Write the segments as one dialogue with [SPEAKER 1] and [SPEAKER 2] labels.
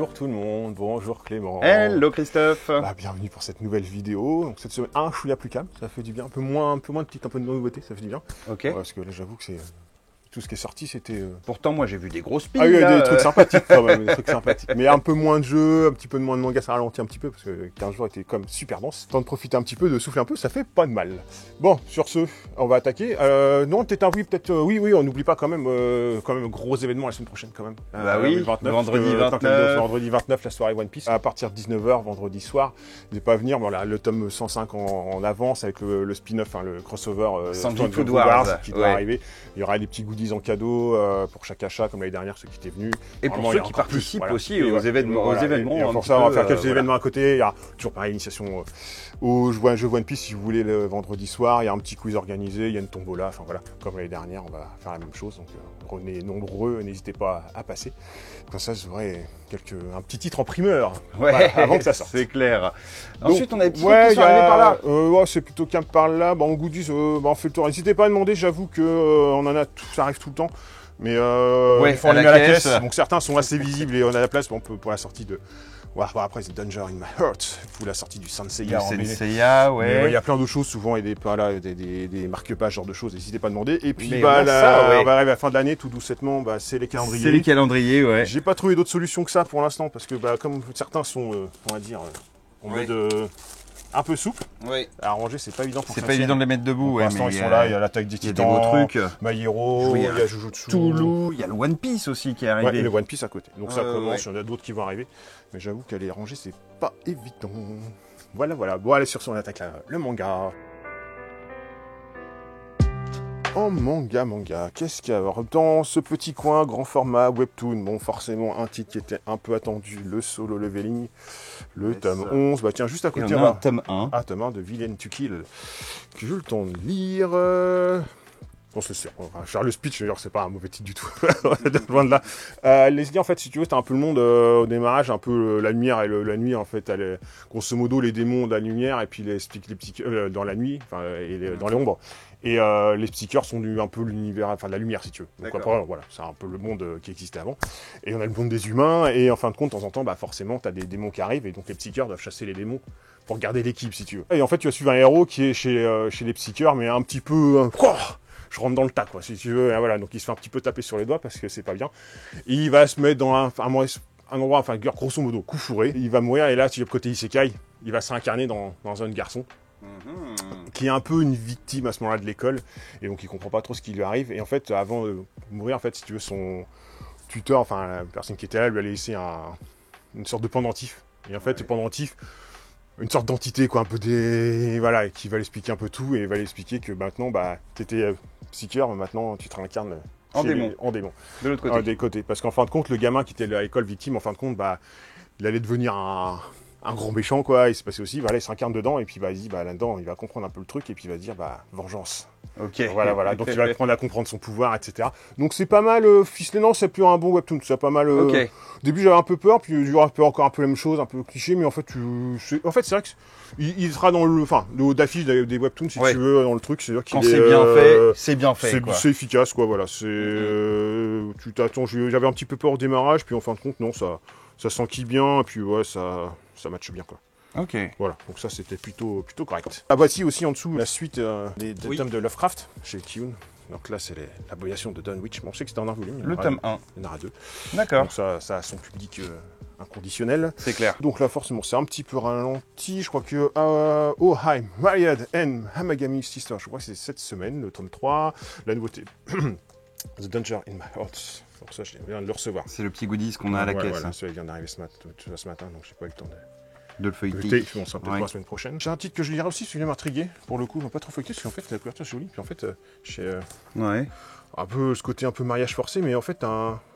[SPEAKER 1] Bonjour tout le monde, bonjour Clément.
[SPEAKER 2] Hello Christophe.
[SPEAKER 1] Bienvenue pour cette nouvelle vidéo. Donc cette semaine, un chouïa plus calme, ça fait du bien. Un peu moins de nouveauté, ça fait du bien.
[SPEAKER 2] Ok.
[SPEAKER 1] Ouais, parce que là j'avoue que c'est tout ce qui est sorti, c'était.
[SPEAKER 2] Pourtant moi j'ai vu des grosses piles.
[SPEAKER 1] Ah oui, il y a des trucs sympathiques quand même, des trucs sympathiques. Mais un peu moins de jeux, un petit peu moins de manga, ça ralentit un petit peu parce que 15 jours était comme super dense. Temps de profiter un petit peu, de souffler un peu, ça fait pas de mal. Bon, sur ce, on va attaquer. Non, oui, on n'oublie pas quand même gros événement la semaine prochaine quand même.
[SPEAKER 2] Oui,
[SPEAKER 1] le 29,
[SPEAKER 2] vendredi 29.
[SPEAKER 1] La soirée One Piece, à partir de 19h, vendredi soir. N'hésitez pas à venir, voilà, le tome 105 en avance avec le spin-off, le crossover
[SPEAKER 2] Sanji Food Wars
[SPEAKER 1] qui doit arriver. Il y aura des petits goodies en cadeau pour chaque achat, comme l'année dernière, ceux qui étaient venus.
[SPEAKER 2] Et pour ceux qui participent aussi aux événements.
[SPEAKER 1] Et pour ça, on va faire quelques événements à côté. Il y a toujours pareil, initiation au jeu One Piece, si vous voulez, le vendredi soir. Il y a un petit quiz organisé, il y a une tombola. Enfin voilà, comme l'année dernière, on va faire la même chose. Donc, revenez nombreux, n'hésitez pas à passer. Comme ça, je ferai un petit titre en primeur avant que ça sorte.
[SPEAKER 2] C'est clair.
[SPEAKER 1] Donc,
[SPEAKER 2] ensuite, on a des petits trucs qui sont arrivés par là.
[SPEAKER 1] C'est plutôt calme par là. En goodies, on fait le tour. N'hésitez pas à demander, j'avoue que on en a ça arrive tout le temps. Mais il faut en aller à la caisse. Donc certains sont assez visibles et on a la place pour la sortie de. Après, c'est Danger in My Heart, pour la sortie du Saint Seiya.
[SPEAKER 2] Il
[SPEAKER 1] y a plein d'autres choses, souvent, il y a des marque-pages, genre de choses, n'hésitez pas à demander. Et puis, on va arriver à la fin de l'année, tout doucettement, c'est les calendriers.
[SPEAKER 2] C'est les calendriers, ouais.
[SPEAKER 1] J'ai pas trouvé d'autre solution que ça pour l'instant, parce que comme certains sont, on va dire, en mode un peu souple, à arranger, c'est pas évident pour
[SPEAKER 2] C'est pas évident de les mettre debout,
[SPEAKER 1] pour l'instant, ils sont là, il y a l'attaque des Titans,
[SPEAKER 2] il y a des beaux trucs.
[SPEAKER 1] My Hero, il y a Jujutsu,
[SPEAKER 2] Toulouse, il y a le One Piece aussi qui est arrivé.
[SPEAKER 1] Et le One Piece à côté. Donc ça commence, il y en a d'autres qui vont arriver. Mais j'avoue qu'à les ranger, c'est pas évident. Voilà. Bon, allez, sur ce, on attaque le manga. En manga, qu'est-ce qu'il y a dans ce petit coin, grand format, webtoon? Bon, forcément, un titre qui était un peu attendu, le Solo Leveling, le tome 11. Tiens, juste à côté,
[SPEAKER 2] on a un tome 1.
[SPEAKER 1] Ah, tome 1 de Villain to Kill, que j'ai eu le temps de lire. Bon, c'est faire le speech, c'est pas un mauvais titre du tout, loin de là. Les idées, en fait, si tu veux, c'était un peu le monde au démarrage, un peu la lumière et la nuit, en fait, grosso modo, les démons de la lumière, et puis les psycheurs dans la nuit, dans les ombres. Et les psycheurs sont un peu l'univers, de la lumière, si tu veux. Donc après, voilà, c'est un peu le monde qui existait avant. Et on a le monde des humains, et en fin de compte, de temps en temps, forcément, t'as des démons qui arrivent, et donc les psycheurs doivent chasser les démons pour garder l'équipe, si tu veux. Et en fait, tu vas suivre un héros qui est chez les psycheurs, mais un petit peu... je rentre dans le tas, si tu veux. Et voilà, donc il se fait un petit peu taper sur les doigts parce que c'est pas bien. Et il va se mettre dans un endroit, grosso modo, coup fourré. Il va mourir et là, tu vois, côté Isekai, il va s'incarner dans un jeune garçon qui est un peu une victime à ce moment-là de l'école. Et donc il comprend pas trop ce qui lui arrive. Et en fait, avant de mourir, si tu veux, son tuteur, la personne qui était là, lui a laissé une sorte de pendentif. Et en fait, le pendentif, une sorte d'entité, un peu qui va l'expliquer un peu tout, et il va l'expliquer que maintenant, t'étais psycheur, mais maintenant tu te réincarnes en démon.
[SPEAKER 2] De l'autre côté.
[SPEAKER 1] Des côtés. Parce qu'en fin de compte, le gamin qui était à l'école victime, en fin de compte, il allait devenir un grand méchant, il se passait aussi, il s'incarne dedans, et puis là-dedans, il va comprendre un peu le truc, et puis il va se dire, vengeance.
[SPEAKER 2] Ok.
[SPEAKER 1] Voilà. Donc il va apprendre à comprendre son pouvoir, etc. Donc c'est pas mal ficelé, non, c'est plus un bon webtoon, c'est pas mal. Au début j'avais un peu peur, puis il y aura encore un peu la même chose, un peu cliché, mais en fait c'est vrai que il sera dans le haut d'affiche des webtoons, si tu veux, dans le truc. C'est-à-dire qu'il
[SPEAKER 2] c'est bien fait, c'est bien fait.
[SPEAKER 1] C'est efficace, voilà. Tu t'attends, j'avais un petit peu peur au démarrage, puis en fin de compte, non, ça s'enquille bien, et puis ça matche bien,
[SPEAKER 2] Ok.
[SPEAKER 1] Voilà, donc ça c'était plutôt correct. Voici aussi en dessous la suite des tomes de Lovecraft chez Kiun. Donc là c'est l'abomination de Dunwich. On sait que c'était en un volume.
[SPEAKER 2] Le tome 1.
[SPEAKER 1] Il y en aura 2.
[SPEAKER 2] D'accord.
[SPEAKER 1] Donc ça a son public inconditionnel.
[SPEAKER 2] C'est clair.
[SPEAKER 1] Donc là forcément c'est un petit peu ralenti. Je crois que Oh Hi, Myriad and Hamagami Sister. Je crois que c'est cette semaine, le tome 3. La nouveauté. The Danger in My Heart. Donc ça je viens de le recevoir.
[SPEAKER 2] C'est le petit goodies qu'on a à la caisse.
[SPEAKER 1] Voilà, ça vient d'arriver ce matin, donc j'ai pas eu le temps
[SPEAKER 2] de le feuilleter.
[SPEAKER 1] On sera peut-être la semaine prochaine. J'ai un titre que je lirai aussi, celui-là m'intriguer. Pour le coup, on va pas trop feuilleter, parce qu'en fait, la couverture est jolie. Puis en fait, un peu ce côté un peu mariage forcé, mais en fait,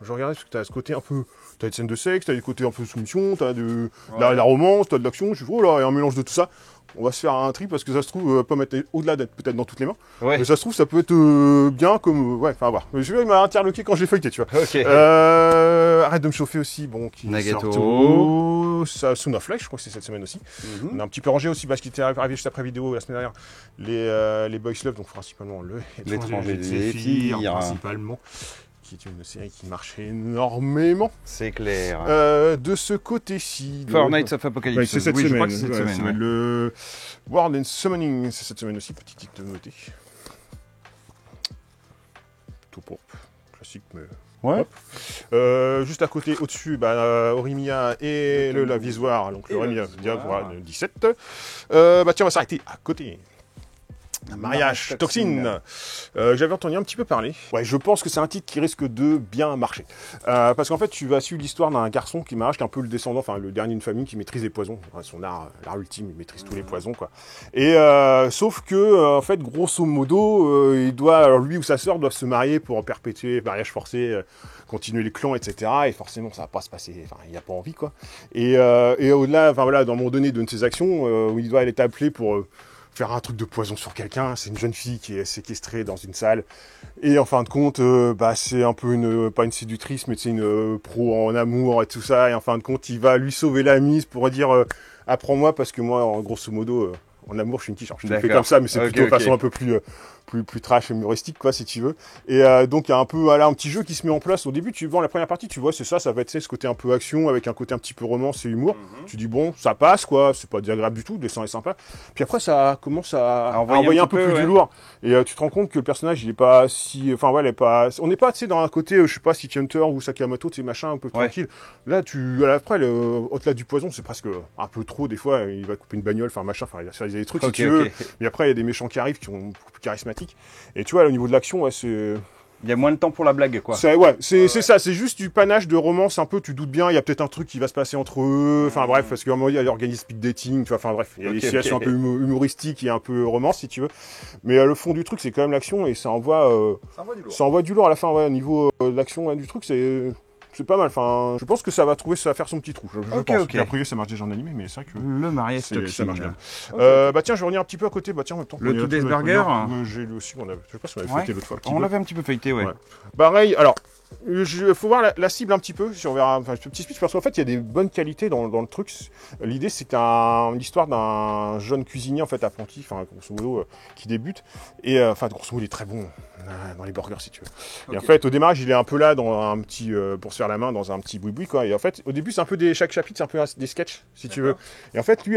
[SPEAKER 1] je regardais parce que t'as ce côté un peu. T'as des scènes de sexe, t'as des côtés un peu soumission, t'as de la romance, t'as de l'action. Je suis il y a un mélange de tout ça. On va se faire un tri parce que ça se trouve, pas mettre au-delà d'être peut-être dans toutes les mains. Mais ça se trouve, ça peut être bien comme. À voir. Mais il m'a interloqué quand j'ai feuilleté, tu vois. Arrête de me chauffer aussi. Bon,
[SPEAKER 2] Nagato.
[SPEAKER 1] Soon of Life, je crois que c'est cette semaine aussi. On a un petit peu rangé aussi parce qu'il était arrivé juste après vidéo la semaine dernière. Les Boys Love, donc principalement l'étranger des filles, principalement. qui est une série qui marche énormément.
[SPEAKER 2] C'est clair.
[SPEAKER 1] De ce côté-ci.
[SPEAKER 2] Four Nights of Apocalypse.
[SPEAKER 1] Ouais, c'est cette
[SPEAKER 2] oui,
[SPEAKER 1] semaine.
[SPEAKER 2] je crois que c'est cette semaine.
[SPEAKER 1] Le World and Summoning, c'est cette semaine aussi. Petit titre noté. Tout propre. Classique, mais.
[SPEAKER 2] Ouais.
[SPEAKER 1] Juste à côté, au-dessus, Orimiya et le Lavisoire. Donc, le Orimiya, voilà, 17. Tiens, on va s'arrêter à côté. Un mariage toxine. J'avais entendu un petit peu parler. Ouais, je pense que c'est un titre qui risque de bien marcher. Parce qu'en fait, tu vas suivre l'histoire d'un garçon qui est un peu le descendant, enfin le dernier d'une famille qui maîtrise les poisons. Son l'art ultime, il maîtrise tous les poisons, quoi. Et sauf que, en fait, grosso modo, il doit, alors lui ou sa sœur doivent se marier pour perpétuer mariage forcé, continuer les clans, etc. Et forcément, ça va pas se passer. Enfin, il n'y a pas envie, quoi. Et au-delà, enfin voilà, dans mon donné d'une de ses actions, où il doit être appelé pour faire un truc de poison sur quelqu'un, c'est une jeune fille qui est séquestrée dans une salle, et en fin de compte, c'est un peu pas une séductrice, mais c'est une pro en amour et tout ça, et en fin de compte, il va lui sauver la mise pour dire apprends-moi, parce que moi, grosso modo, en amour, je suis une quiche. Je te le fais comme ça, mais c'est plutôt de façon un peu plus trash et humoristique, quoi, si tu veux. Et donc, il y a un peu, un petit jeu qui se met en place. Au début, tu vois, la première partie, tu vois, c'est ça va être ce côté un peu action, avec un côté un petit peu romance et humour. Tu dis, bon, ça passe, quoi, c'est pas désagréable du tout, le dessin est sympa. Puis après, ça commence à envoyer un peu plus du lourd. Et tu te rends compte que le personnage, il est pas si, on n'est pas, tu sais, dans un côté, je sais pas, City Hunter ou Sakamoto, tu sais, machin, un peu tranquille. Là, après, au-delà du poison, c'est presque un peu trop, des fois, il va couper une bagnole, machin, il y a des trucs, si tu veux. Mais après, il y a des méchants qui arrivent, qui sont beaucoup plus charismatiques. Et tu vois, au niveau de l'action, c'est...
[SPEAKER 2] Il y a moins de temps pour la blague, quoi.
[SPEAKER 1] C'est ça, c'est juste du panache de romance, un peu, tu doutes bien, il y a peut-être un truc qui va se passer entre eux, enfin bref, parce qu'à un moment, il organise speed dating, tu vois, enfin bref, il y a des situations un peu humoristiques et un peu romance, si tu veux. Mais le fond du truc, c'est quand même l'action, et ça envoie du lourd à la fin, ouais, au niveau de l'action du truc, c'est pas mal. Enfin, je pense que ça va faire son petit trou. Je pense. A priori, ça marche déjà en animé, mais c'est vrai que
[SPEAKER 2] le mariage toxique,
[SPEAKER 1] ça marche bien. Tiens, je vais revenir un petit peu à côté. En même temps.
[SPEAKER 2] Le Today's Burger.
[SPEAKER 1] J'ai lu aussi. Je sais pas si on avait feuilleté l'autre fois.
[SPEAKER 2] On l'avait un petit peu feuilleté, ouais.
[SPEAKER 1] Pareil. Alors, il faut voir la cible un petit peu. Si on verra, ce petit speech, parce qu'en fait, il y a des bonnes qualités dans le truc. L'idée, c'est l'histoire d'un jeune cuisinier, en fait, apprenti, grosso modo, qui débute. Et grosso modo, il est très bon dans les burgers, si tu veux. Et en fait, au démarrage, il est un peu là dans un petit pour se faire la main dans un petit boui-boui, quoi. Et en fait, au début, c'est un peu chaque chapitre, c'est un peu des sketchs, si tu veux. Et en fait, lui,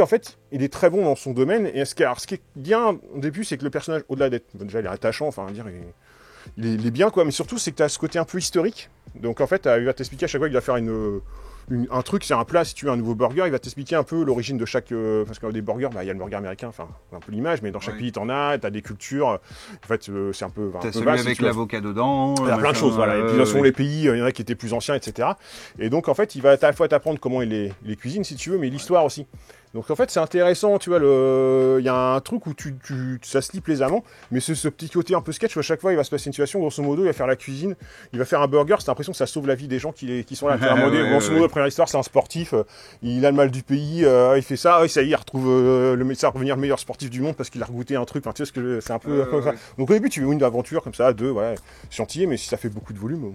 [SPEAKER 1] il est très bon dans son domaine. Et ce qui est bien au début, c'est que le personnage, au-delà d'être déjà, il est attachant, il est bien, quoi. Mais surtout, c'est que tu as ce côté un peu historique. Donc en fait, il va t'expliquer à chaque fois qu'il va faire un truc, c'est un plat, si tu veux un nouveau burger, il va t'expliquer un peu l'origine de chaque... parce que des burgers, il y a le burger américain, un peu l'image, mais dans chaque pays, t'en as des cultures. En fait, c'est un peu...
[SPEAKER 2] T'as celui avec l'avocat dedans.
[SPEAKER 1] Il y a plein de choses, voilà. Et puis, selon les pays, il y en a qui étaient plus anciens, etc. Et donc, en fait, il va à la fois t'apprendre comment il les cuisine, si tu veux, mais l'histoire aussi. Donc en fait c'est intéressant, tu vois, il y a un truc où ça se lie plaisamment, mais c'est ce petit côté un peu sketch où à chaque fois il va se passer une situation, grosso modo il va faire la cuisine, il va faire un burger, c'est l'impression que ça sauve la vie des gens qui sont là. Grosso modo la première histoire c'est un sportif, il a le mal du pays, il fait ça, ça y est, il retrouve le médecin à revenir le meilleur sportif du monde parce qu'il a goûté un truc, tu sais ce que c'est un peu comme ça. Donc au début tu veux une aventure comme ça, à deux, ouais, chantier, mais si ça fait beaucoup de volume...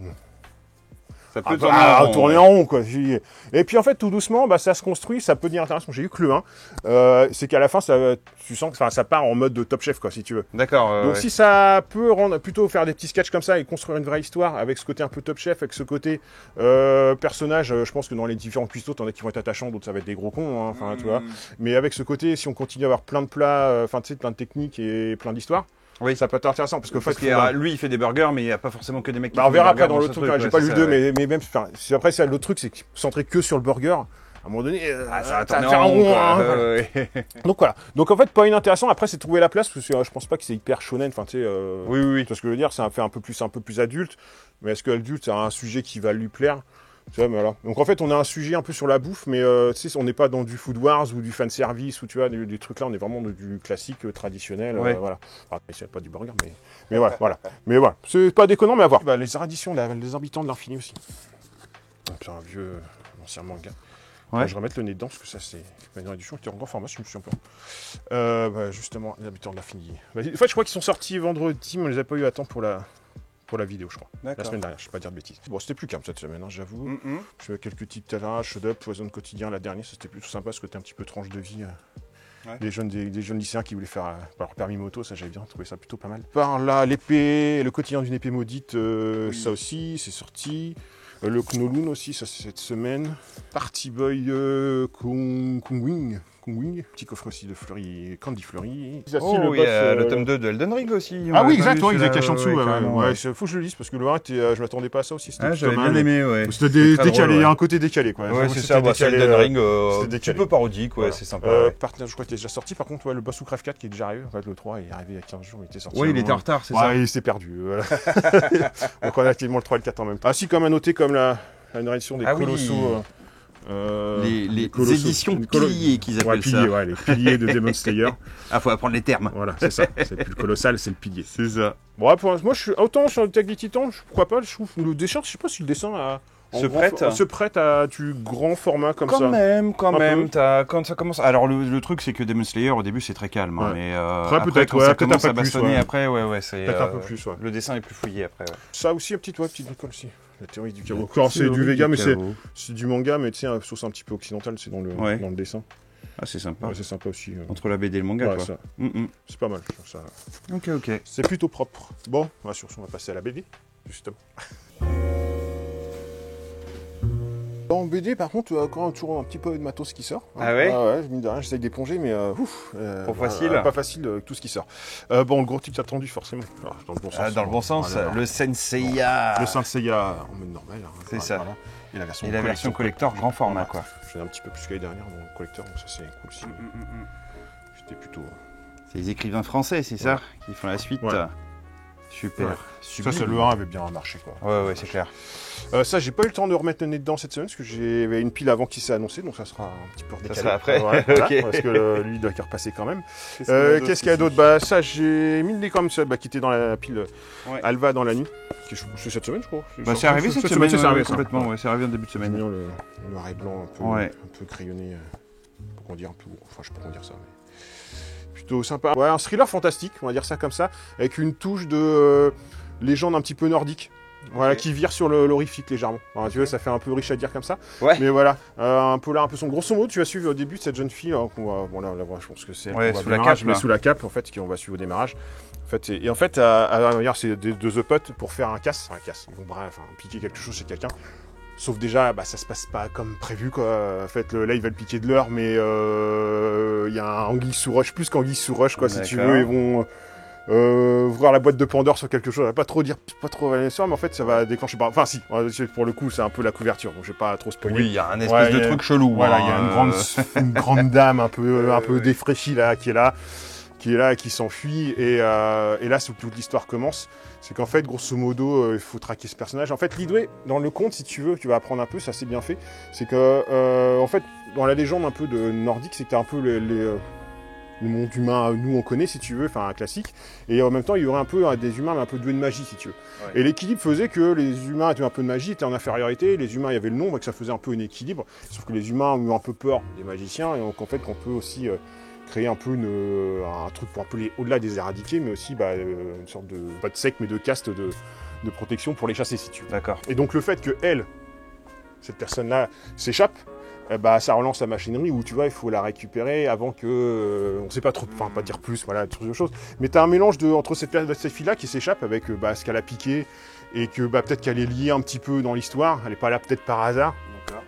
[SPEAKER 2] Ça peut
[SPEAKER 1] tourner en rond, quoi. Et puis en fait, tout doucement, ça se construit, ça peut devenir intéressant. J'ai eu que le 1. C'est qu'à la fin, tu sens que ça part en mode de Top Chef, quoi, si tu veux.
[SPEAKER 2] D'accord.
[SPEAKER 1] Donc si ça peut plutôt faire des petits sketchs comme ça et construire une vraie histoire avec ce côté un peu Top Chef, avec ce côté personnage, je pense que dans les différents cuistots, t'en as qui vont être attachants, d'autres ça va être des gros cons, tu vois. Mais avec ce côté, si on continue à avoir plein de plats, tu sais, plein de techniques et plein d'histoires. Oui, ça peut être intéressant parce que
[SPEAKER 2] lui il fait des burgers mais il n'y a pas forcément que des mecs qui
[SPEAKER 1] on verra après dans l'autre truc, j'ai pas lu le 2 mais même après ça l'autre truc c'est centré que sur le burger. À un moment donné, ça va faire un rond. Donc voilà. Donc en fait, pas inintéressant. Après, c'est trouver la place parce que je pense pas que c'est hyper shonen. Enfin, tu sais.
[SPEAKER 2] Oui.
[SPEAKER 1] Tu vois ce que je veux dire, c'est un peu plus adulte. Mais est-ce que l'adulte, c'est un sujet qui va lui plaire? Tu vois, mais voilà. Donc en fait, on a un sujet un peu sur la bouffe, mais tu sais, on n'est pas dans du food wars ou du fan service ou tu vois des trucs là. On est vraiment du classique traditionnel. Voilà. Enfin, c'est pas du burger, mais voilà. Mais voilà, c'est pas déconnant, mais à voir. Les éditions, les habitants de l'infini aussi. C'est un vieux ancien manga. Ouais. Je vais remettre le nez dedans parce que ça c'est une édition qui est en grand format, je me suis un peu. Justement, les habitants de l'infini. En fait, je crois qu'ils sont sortis vendredi, mais on les a pas eu à temps pour la vidéo, je crois. La semaine dernière, je ne vais pas dire de bêtises. Bon, c'était plus calme cette semaine, j'avoue. Je fais quelques petites tâches, Shut Up, Poison Quotidien, la dernière, c'était plutôt sympa, ce côté un petit peu tranche de vie.
[SPEAKER 2] Ouais.
[SPEAKER 1] des jeunes lycéens qui voulaient faire leur permis moto, ça j'avais bien trouvé ça plutôt pas mal. Par là, l'épée, le quotidien d'une épée maudite,
[SPEAKER 2] Oui.
[SPEAKER 1] ça aussi, c'est sorti. Le Kowloon aussi, ça c'est cette semaine. Party Boy Kongwing, petit coffre aussi de Fleury, Candy Fleury.
[SPEAKER 2] Oh, il y a le tome 2 de Elden Ring aussi.
[SPEAKER 1] Ah
[SPEAKER 2] On
[SPEAKER 1] oui,
[SPEAKER 2] l'a pas
[SPEAKER 1] exact,
[SPEAKER 2] vu,
[SPEAKER 1] ils étaient
[SPEAKER 2] celui-là,
[SPEAKER 1] cachés en dessous.
[SPEAKER 2] carrément,
[SPEAKER 1] Ouais, faut que je le lise parce que le 1, je m'attendais pas à ça aussi. C'était
[SPEAKER 2] Ah, j'avais
[SPEAKER 1] tome
[SPEAKER 2] bien
[SPEAKER 1] 1,
[SPEAKER 2] aimé, ouais.
[SPEAKER 1] C'était
[SPEAKER 2] très
[SPEAKER 1] décalé,
[SPEAKER 2] drôle,
[SPEAKER 1] il y a
[SPEAKER 2] ouais.
[SPEAKER 1] un côté décalé quoi.
[SPEAKER 2] Ouais,
[SPEAKER 1] J'avoue
[SPEAKER 2] c'est
[SPEAKER 1] que
[SPEAKER 2] ça,
[SPEAKER 1] c'était
[SPEAKER 2] bah, c'est
[SPEAKER 1] décalé,
[SPEAKER 2] Elden Ring,
[SPEAKER 1] c'était
[SPEAKER 2] un petit
[SPEAKER 1] décalé.
[SPEAKER 2] peu parodique, ouais,
[SPEAKER 1] Voilà.
[SPEAKER 2] c'est sympa. Ouais.
[SPEAKER 1] Partenaire, je crois qu'il est déjà sorti. Par contre, ouais, le Boss of Craft 4 qui est déjà arrivé. En fait, le 3 il est arrivé il y a 15 jours, il était sorti.
[SPEAKER 2] Ouais, il
[SPEAKER 1] avant.
[SPEAKER 2] était en retard, c'est
[SPEAKER 1] Ouais,
[SPEAKER 2] ça.
[SPEAKER 1] il s'est perdu. Voilà. Donc on a activement le 3 et le 4 en même temps. Ah si, comme à noter, comme la édition des
[SPEAKER 2] Ah oui.
[SPEAKER 1] Colossaux.
[SPEAKER 2] Les
[SPEAKER 1] Colossaux.
[SPEAKER 2] éditions piliers qu'ils appellent
[SPEAKER 1] piliers,
[SPEAKER 2] ça.
[SPEAKER 1] ouais, les piliers de Demon Slayer.
[SPEAKER 2] Ah, faut apprendre les termes.
[SPEAKER 1] Voilà, c'est ça. C'est plus le colossal, c'est le pilier.
[SPEAKER 2] C'est ça.
[SPEAKER 1] Bon, ouais, moi, je suis autant sur le Tag des Titans, pourquoi pas, je trouve le dessin, je sais pas si le dessin se prête à du grand format comme ça.
[SPEAKER 2] Quand même,
[SPEAKER 1] Un peu.
[SPEAKER 2] quand ça commence. Alors le truc c'est que Demon Slayer au début c'est très calme, hein,
[SPEAKER 1] Ouais.
[SPEAKER 2] mais
[SPEAKER 1] Après,
[SPEAKER 2] après
[SPEAKER 1] peut-être,
[SPEAKER 2] quand
[SPEAKER 1] ouais,
[SPEAKER 2] ça
[SPEAKER 1] peut-être
[SPEAKER 2] commence
[SPEAKER 1] un
[SPEAKER 2] à
[SPEAKER 1] peu plus,
[SPEAKER 2] bastonner,
[SPEAKER 1] ouais.
[SPEAKER 2] après ouais c'est.
[SPEAKER 1] Peut-être un peu plus, ouais.
[SPEAKER 2] Le dessin est plus fouillé après. Ouais.
[SPEAKER 1] Ça aussi, petite bricole aussi. La théorie du chaos. Encore, c'est du Vega, mais c'est du manga, mais tu sais, sauce un petit peu occidentale, c'est dans
[SPEAKER 2] Ouais.
[SPEAKER 1] le dessin.
[SPEAKER 2] Ah c'est sympa.
[SPEAKER 1] Ouais, c'est sympa aussi.
[SPEAKER 2] Entre la BD et le manga
[SPEAKER 1] Ouais,
[SPEAKER 2] quoi.
[SPEAKER 1] ça.
[SPEAKER 2] Mm,
[SPEAKER 1] C'est pas mal, je trouve ça.
[SPEAKER 2] mm. Ok.
[SPEAKER 1] C'est plutôt propre. Bon, sur ce, on va passer à la BD, justement. En BD, par contre, encore toujours un petit peu de matos qui sort.
[SPEAKER 2] Ah ouais
[SPEAKER 1] ouais, mine de rien, j'essaye d'éponger, mais
[SPEAKER 2] Trop facile.
[SPEAKER 1] Pas facile avec tout ce qui sort. Bon, le gros type attendu, forcément. Alors, dans le bon sens.
[SPEAKER 2] Ah, dans le bon sens,
[SPEAKER 1] Voilà.
[SPEAKER 2] le Senseiya.
[SPEAKER 1] Le Saint Seiya en mode normal. Hein,
[SPEAKER 2] C'est ça.
[SPEAKER 1] voilà. Et la version,
[SPEAKER 2] Et la version collector grand format quoi.
[SPEAKER 1] J'en ai un petit peu plus que l'année dernière dans le collector, donc ça c'est cool aussi. J'étais plutôt.
[SPEAKER 2] C'est les écrivains français, c'est ça, qui font la suite.
[SPEAKER 1] Ouais.
[SPEAKER 2] Super.
[SPEAKER 1] Ouais.
[SPEAKER 2] Sublime.
[SPEAKER 1] Ça, le 1 avait bien marché quoi.
[SPEAKER 2] Ouais, c'est clair.
[SPEAKER 1] Ça, j'ai pas eu le temps de remettre le nez dedans cette semaine parce que j'avais une pile avant qui s'est annoncée, donc ça sera un petit peu redécalé.
[SPEAKER 2] sera après.
[SPEAKER 1] Voilà,
[SPEAKER 2] Ok.
[SPEAKER 1] parce que lui il doit y repasser quand même. Qu'est-ce qu'il y a d'autre? Bah ça, j'ai mis le nez comme ça, qui était dans la pile
[SPEAKER 2] Ouais.
[SPEAKER 1] Alva dans la nuit. C'est cette semaine, je crois.
[SPEAKER 2] Bah, c'est arrivé cette semaine,
[SPEAKER 1] c'est arrivé ça.
[SPEAKER 2] complètement, ouais, c'est arrivé en début de
[SPEAKER 1] J'ai
[SPEAKER 2] semaine.
[SPEAKER 1] mis le noir et blanc
[SPEAKER 2] Ouais.
[SPEAKER 1] un peu crayonné, pour qu'on dise un peu, enfin je sais pas comment dire ça, mais plutôt sympa. Ouais, un thriller fantastique, on va dire ça comme ça, avec une touche de légende un petit peu nordique. Voilà,
[SPEAKER 2] Ok.
[SPEAKER 1] qui vire sur l'horrifique légèrement. Alors, tu vois, ça fait un peu riche à dire comme ça.
[SPEAKER 2] Ouais.
[SPEAKER 1] Mais voilà, un peu là, un peu son grosso modo, tu vas suivre au début de cette jeune fille, hein, qu'on va, bon là, je pense que c'est elle
[SPEAKER 2] Ouais,
[SPEAKER 1] qu'on va
[SPEAKER 2] sous la
[SPEAKER 1] démarrage,
[SPEAKER 2] cape,
[SPEAKER 1] mais
[SPEAKER 2] là.
[SPEAKER 1] sous la cape, en fait, qu'on va suivre au démarrage. En fait, et en fait, regarde, c'est de The Pot pour faire un casse. Ils vont bref, piquer quelque chose chez quelqu'un. Sauf déjà, bah, ça se passe pas comme prévu, quoi. En fait, là, ils veulent piquer de l'or, mais il y a un anguille sous roche, plus qu'anguille sous roche, quoi, si tu
[SPEAKER 2] D'accord.
[SPEAKER 1] veux. Ils vont ouvrir la boîte de Pandore sur quelque chose. Je vais pas trop dire, pas trop l'histoire, mais en fait, ça va déclencher par. Enfin, si, pour le coup, c'est un peu la couverture, donc je vais pas trop spoiler.
[SPEAKER 2] Oui, il y a un espèce de truc chelou.
[SPEAKER 1] Voilà, il y a
[SPEAKER 2] hein,
[SPEAKER 1] une grande dame un peu défraîchie là, qui est là, et qui s'enfuit. Et là, c'est où toute l'histoire commence. C'est qu'en fait, grosso modo, il faut traquer ce personnage. En fait, l'idée, dans le conte, si tu veux, tu vas apprendre un peu, ça c'est bien fait. C'est que, en fait, dans la légende un peu de nordique, c'est que t'as un peu le monde humain, nous on connaît si tu veux, enfin un classique, et en même temps il y aurait un peu des humains mais un peu doués de magie si tu veux.
[SPEAKER 2] Ouais.
[SPEAKER 1] Et l'équilibre faisait que les humains étaient un peu de magie, étaient en infériorité, les humains il y avait le nombre et que ça faisait un peu un équilibre, sauf que les humains ont eu un peu peur des magiciens et donc en fait qu'on peut aussi créer un peu un truc pour un peu au-delà des éradiquer, mais aussi une sorte de, pas de secte mais de caste de protection pour les chasser si tu veux.
[SPEAKER 2] D'accord.
[SPEAKER 1] Et donc le fait que cette personne-là s'échappe, ça relance la machinerie où tu vois, il faut la récupérer avant que. On sait pas trop, enfin pas dire plus, voilà, toutes de choses. Mais tu as un mélange entre cette fille-là qui s'échappe avec ce qu'elle a piqué et que peut-être qu'elle est liée un petit peu dans l'histoire, elle est pas là peut-être par hasard.
[SPEAKER 2] D'accord.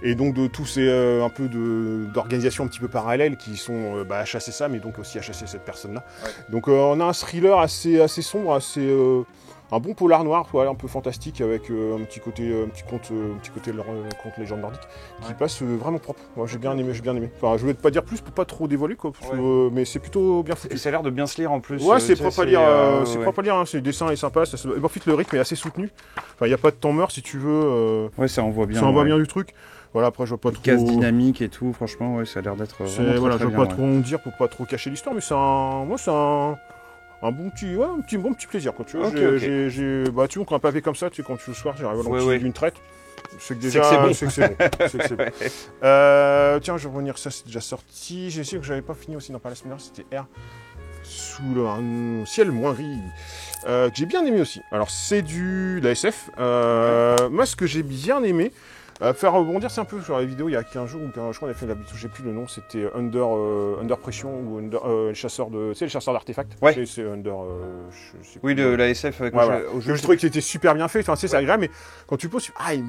[SPEAKER 1] Et donc de tous ces un peu d'organisations un petit peu parallèles qui sont à chasser ça, mais donc aussi à chasser cette personne-là.
[SPEAKER 2] Ouais.
[SPEAKER 1] Donc on a un thriller assez sombre, un bon polar noir, voilà, un peu fantastique avec un petit côté conte légende nordique qui
[SPEAKER 2] Ouais.
[SPEAKER 1] passe vraiment propre. Moi j'ai bien aimé. Enfin je vais pas dire plus pour pas trop dévoiler quoi, parce
[SPEAKER 2] Ouais.
[SPEAKER 1] que, mais c'est plutôt bien foutu.
[SPEAKER 2] Et ça a l'air de bien se lire en plus.
[SPEAKER 1] Ouais, c'est
[SPEAKER 2] tu sais,
[SPEAKER 1] propre à lire. C'est
[SPEAKER 2] ouais.
[SPEAKER 1] propre à lire. Hein, le dessin est sympa. En fait, le rythme est assez soutenu. Enfin, il y a pas de temps mort si tu veux.
[SPEAKER 2] Ouais, ça envoie bien.
[SPEAKER 1] Ça envoie
[SPEAKER 2] ouais.
[SPEAKER 1] bien du truc. Voilà, après je vois pas trop.
[SPEAKER 2] Casse dynamique et tout, franchement, ouais, ça a l'air d'être. vraiment
[SPEAKER 1] Voilà,
[SPEAKER 2] très,
[SPEAKER 1] je
[SPEAKER 2] très
[SPEAKER 1] veux pas
[SPEAKER 2] bien,
[SPEAKER 1] trop en dire pour pas trop cacher l'histoire, mais c'est un bon petit plaisir quand tu vois.
[SPEAKER 2] Ok,
[SPEAKER 1] Tu vois, quand un pavé comme ça, tu sais, quand tu le soir, j'arrive à l'enquiller
[SPEAKER 2] Ouais.
[SPEAKER 1] d'une traite. C'est que
[SPEAKER 2] C'est
[SPEAKER 1] déjà,
[SPEAKER 2] que c'est bon.
[SPEAKER 1] c'est que c'est bon. C'est que c'est bon. Tiens, je vais revenir, ça c'est déjà sorti. J'ai su que j'avais pas fini aussi dans la semaine dernière, c'était R sous un ciel moins gris. Que j'ai bien aimé aussi. Alors c'est de la SF. Moi, ce que j'ai bien aimé, Faire rebondir, c'est un peu sur la vidéo il y a 15 jours, ou je crois qu'on a fait la vidéo, j'ai plus le nom, c'était Under Pression ou le chasseur de. Tu sais, le chasseur d'artefacts.
[SPEAKER 2] Ouais.
[SPEAKER 1] C'est Under. Je sais
[SPEAKER 2] Oui,
[SPEAKER 1] plus.
[SPEAKER 2] de la SF
[SPEAKER 1] Ouais, voilà. Je trouvais qu'il était super bien fait, enfin, c'est agréable, mais quand tu poses, il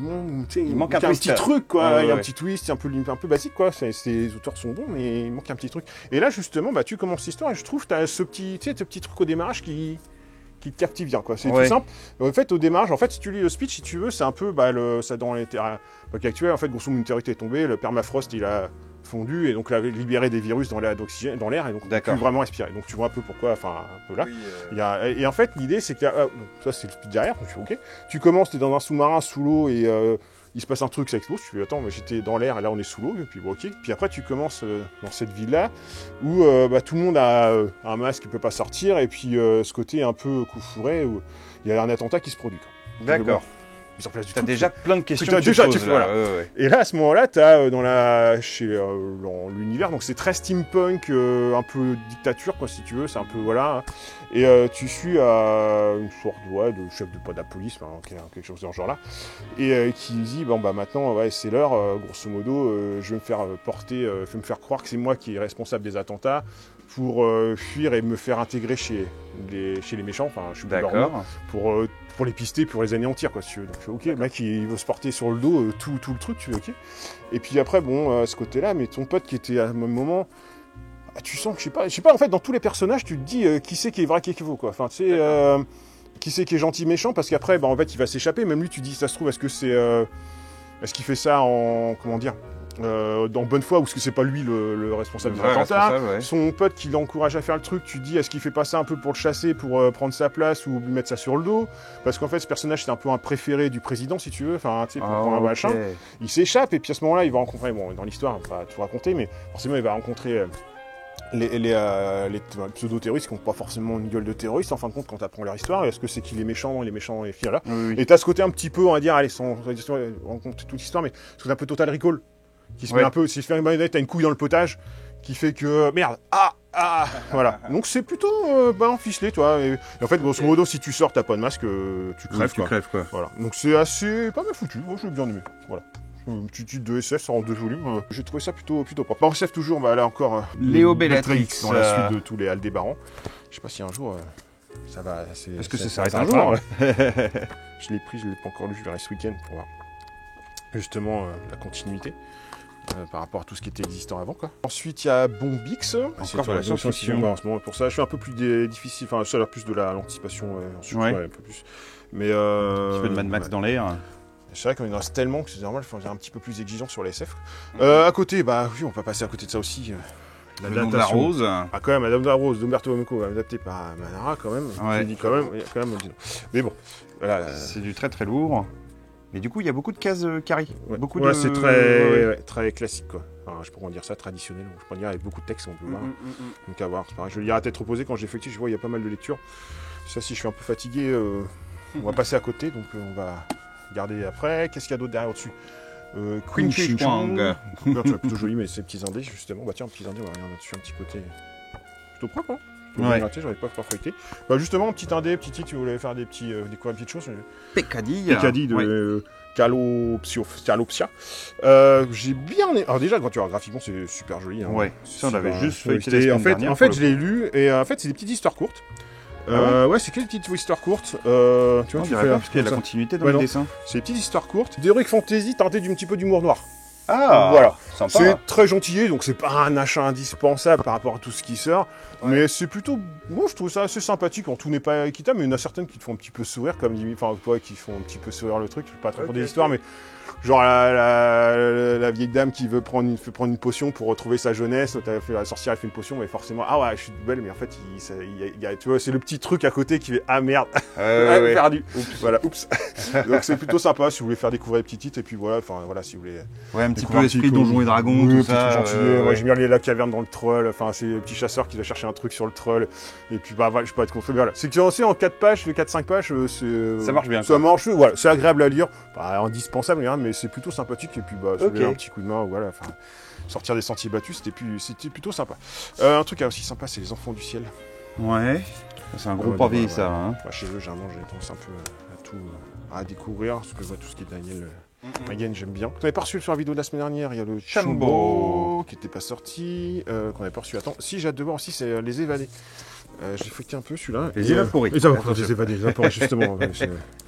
[SPEAKER 1] manque un petit truc, quoi. Il y a un petit twist, un peu basique, quoi. Les auteurs sont bons, mais il manque un petit truc. Et là, justement, bah, tu commences l'histoire et je trouve que tu as ce petit truc au démarrage qui te captive bien, quoi. C'est tout simple. En fait, au démarrage, en fait, si tu lis le speech, si tu veux, c'est un peu ça dans l'époque actuelle. En fait, grosso modo, une météorite est tombée, le permafrost il a fondu et donc il a libéré des virus dans l'air d'oxygène, dans l'air, et donc on peut plus vraiment respirer. Donc tu vois un peu pourquoi, enfin un peu là. Oui, et en fait, l'idée c'est qu'il y a ça c'est le speech derrière, donc je fais OK. Tu commences, tu es dans un sous-marin sous l'eau et il se passe un truc, ça explose. Tu fais attends, mais j'étais dans l'air et là on est sous l'eau. Et puis bon, OK. Puis après tu commences dans cette ville-là où tout le monde a un masque qui peut pas sortir et puis ce côté un peu coup fourré où il y a un attentat qui se produit.
[SPEAKER 2] D'accord.
[SPEAKER 1] Tu as
[SPEAKER 2] déjà plein de questions.
[SPEAKER 1] Voilà. Et là, à ce moment-là, tu as dans l'univers, donc c'est très steampunk, un peu dictature, quoi, si tu veux, c'est un peu, voilà. Et tu suis une sorte de chef de police, quelque chose dans ce genre-là, et qui dit, bon, bah maintenant, ouais, c'est l'heure, grosso modo, je vais me faire je vais me faire croire que c'est moi qui est responsable des attentats pour fuir et me faire intégrer chez les méchants, enfin, je suis plus leur nom, pour les pister, pour les anéantir, quoi, si tu veux. Donc, OK, le mec, il veut se porter sur le dos tout le truc, tu veux, OK. Et puis après, bon, ce côté-là, mais ton pote qui était à un même moment, tu sens que, je sais pas, en fait, dans tous les personnages, tu te dis qui c'est qui est vrai, qui est faux, quoi. Enfin, tu sais, qui c'est qui est gentil, méchant, parce qu'après, bah, en fait, il va s'échapper. Même lui, tu dis, ça se trouve, est-ce qu'il fait ça en, comment dire, dans bonne foi, ou est-ce que c'est pas lui le responsable de l'attentat, son pote qui l'encourage à faire le truc, tu dis est-ce qu'il fait pas ça un peu pour le chasser, pour prendre sa place ou lui mettre ça sur le dos, parce qu'en fait ce personnage c'est un peu un préféré du président si tu veux, enfin tu sais, pour prendre un machin, il s'échappe et puis à ce moment-là il va rencontrer, bon dans l'histoire on va pas tout raconter, mais forcément il va rencontrer les pseudo-terroristes qui n'ont pas forcément une gueule de terroriste en fin de compte quand tu apprends leur histoire. Est-ce que c'est qui les méchants et filles là, et t'as ce côté un petit peu, on va dire, allez, sans raconter toute l'histoire, mais c'est un peu Total Recall qui se met un peu, si je fais une marionnette, t'as une couille dans le potage qui fait que merde, voilà. Donc c'est plutôt ficelé, toi. Et en fait, grosso modo, si tu sors, t'as pas de masque, tu crèves, quoi. Voilà. Donc c'est assez pas mal foutu. Moi, je l'ai bien aimé. Voilà. Un petit titre de SF, ça en 2 volumes. J'ai trouvé ça plutôt propre. Par SF toujours, là encore.
[SPEAKER 2] Léo Bellatrix
[SPEAKER 1] dans la suite de tous les Aldébaran. Je sais pas si un jour ça va.
[SPEAKER 2] Est-ce que ça s'arrête un jour?
[SPEAKER 1] Je l'ai pris, je l'ai pas encore lu. Je verrai ce week-end pour voir justement la continuité. Par rapport à tout ce qui était existant avant, quoi. Ensuite, il y a Bombix.
[SPEAKER 2] Encore la science-fiction.
[SPEAKER 1] En ce moment, pour ça, je suis un peu plus difficile. Enfin, ça a l'air plus de l'anticipation. Ensuite, un peu plus. Mais
[SPEAKER 2] un petit peu de Mad Max dans l'air.
[SPEAKER 1] C'est vrai qu'on en reste tellement que c'est normal, il faut être un petit peu plus exigeant sur les SF. À côté, bah oui, on peut passer à côté de ça aussi.
[SPEAKER 2] La Dame de la Rose.
[SPEAKER 1] Quand même, la Dame de la Rose d'Umberto Eco, adapté par Manara, quand même.
[SPEAKER 2] Ouais.
[SPEAKER 1] Dit quand même, il y a quand même. Mais bon, voilà.
[SPEAKER 2] C'est du très très lourd. Mais du coup, il y a beaucoup de cases carrées.
[SPEAKER 1] Ouais.
[SPEAKER 2] Beaucoup
[SPEAKER 1] c'est très, très classique, quoi. Enfin, je pourrais dire ça, traditionnel. Je pourrais dire avec beaucoup de textes, on peut voir. Donc à voir. C'est pareil. Je vais le lire à tête reposée quand j'effectue. Je vois il y a pas mal de lectures. Ça, si je suis un peu fatigué, on va passer à côté. Donc on va garder après. Qu'est-ce qu'il y a d'autre derrière au-dessus
[SPEAKER 2] Queen Chi Chuang.
[SPEAKER 1] Plutôt joli, mais ces petits indés, justement. Bah tiens, petits indés, on va regarder dessus un petit côté. Plutôt propre, hein. J'aurais pas feuilleté. Bah justement, petit indé, petit titre, tu voulais faire découvrir une petite chose. Peccadille de Calopsia. J'ai bien aimé. Alors déjà, quand tu vois graphiquement, c'est super joli. Hein.
[SPEAKER 2] Ouais, ça on avait juste feuilleté.
[SPEAKER 1] En fait, je l'ai lu et en fait, c'est des petites histoires courtes. Ouais, c'est que des petites histoires courtes. Tu vois,
[SPEAKER 2] tu fais parce qu'il y a de la continuité dans le dessin.
[SPEAKER 1] C'est des petites histoires courtes. D'heroic fantasy teintées d'un petit peu d'humour noir.
[SPEAKER 2] Ah,
[SPEAKER 1] voilà.
[SPEAKER 2] Sympa.
[SPEAKER 1] C'est très gentillé, donc c'est pas un achat indispensable par rapport à tout ce qui sort. Mais c'est plutôt, moi je trouve ça assez sympathique. Quand tout n'est pas équitable, mais il y en a certaines qui te font un petit peu sourire, comme enfin toi qui font un petit peu sourire le truc. Je sais pas trop pour des histoires, mais genre la vieille dame qui veut prendre une potion pour retrouver sa jeunesse. La sorcière elle fait une potion, mais forcément je suis belle, mais en fait tu vois, c'est le petit truc à côté qui fait merde, perdu. Oups. Voilà, oups. Donc c'est plutôt sympa si vous voulez faire découvrir les petits titres et puis voilà, si vous voulez.
[SPEAKER 2] Ouais, un petit peu esprit Donjons et Dragons, tout ça.
[SPEAKER 1] Moi j'aime bien la caverne dans le troll. Enfin, c'est le petit chasseur qui doit chercher un truc sur le troll. Et puis je peux être confus. Voilà. C'est que c'est en 4 pages, 4-5 pages, ça
[SPEAKER 2] marche bien.
[SPEAKER 1] Ça marche. Voilà, c'est agréable à lire. Pas indispensable, mais c'est plutôt sympathique. Et puis un petit coup de main, voilà. Enfin, sortir des sentiers battus, c'était plutôt sympa. Un truc aussi sympa, c'est les enfants du ciel.
[SPEAKER 2] Ouais. C'est un gros pavé, ça. Hein.
[SPEAKER 1] Chez eux, généralement, j'ai tendance un peu à tout à découvrir, parce que je vois tout ce qui est Daniel Again, j'aime bien. On avait pas reçu sur la vidéo de la semaine dernière, il y a le
[SPEAKER 2] Chambo.
[SPEAKER 1] Chambo qui n'était pas sorti, qu'on avait pas reçu. Attends, si j'ai hâte de voir aussi, c'est les évadés. J'ai fouetté un peu celui-là.
[SPEAKER 2] Les évaporés.
[SPEAKER 1] Les évadés, les évaporés, justement.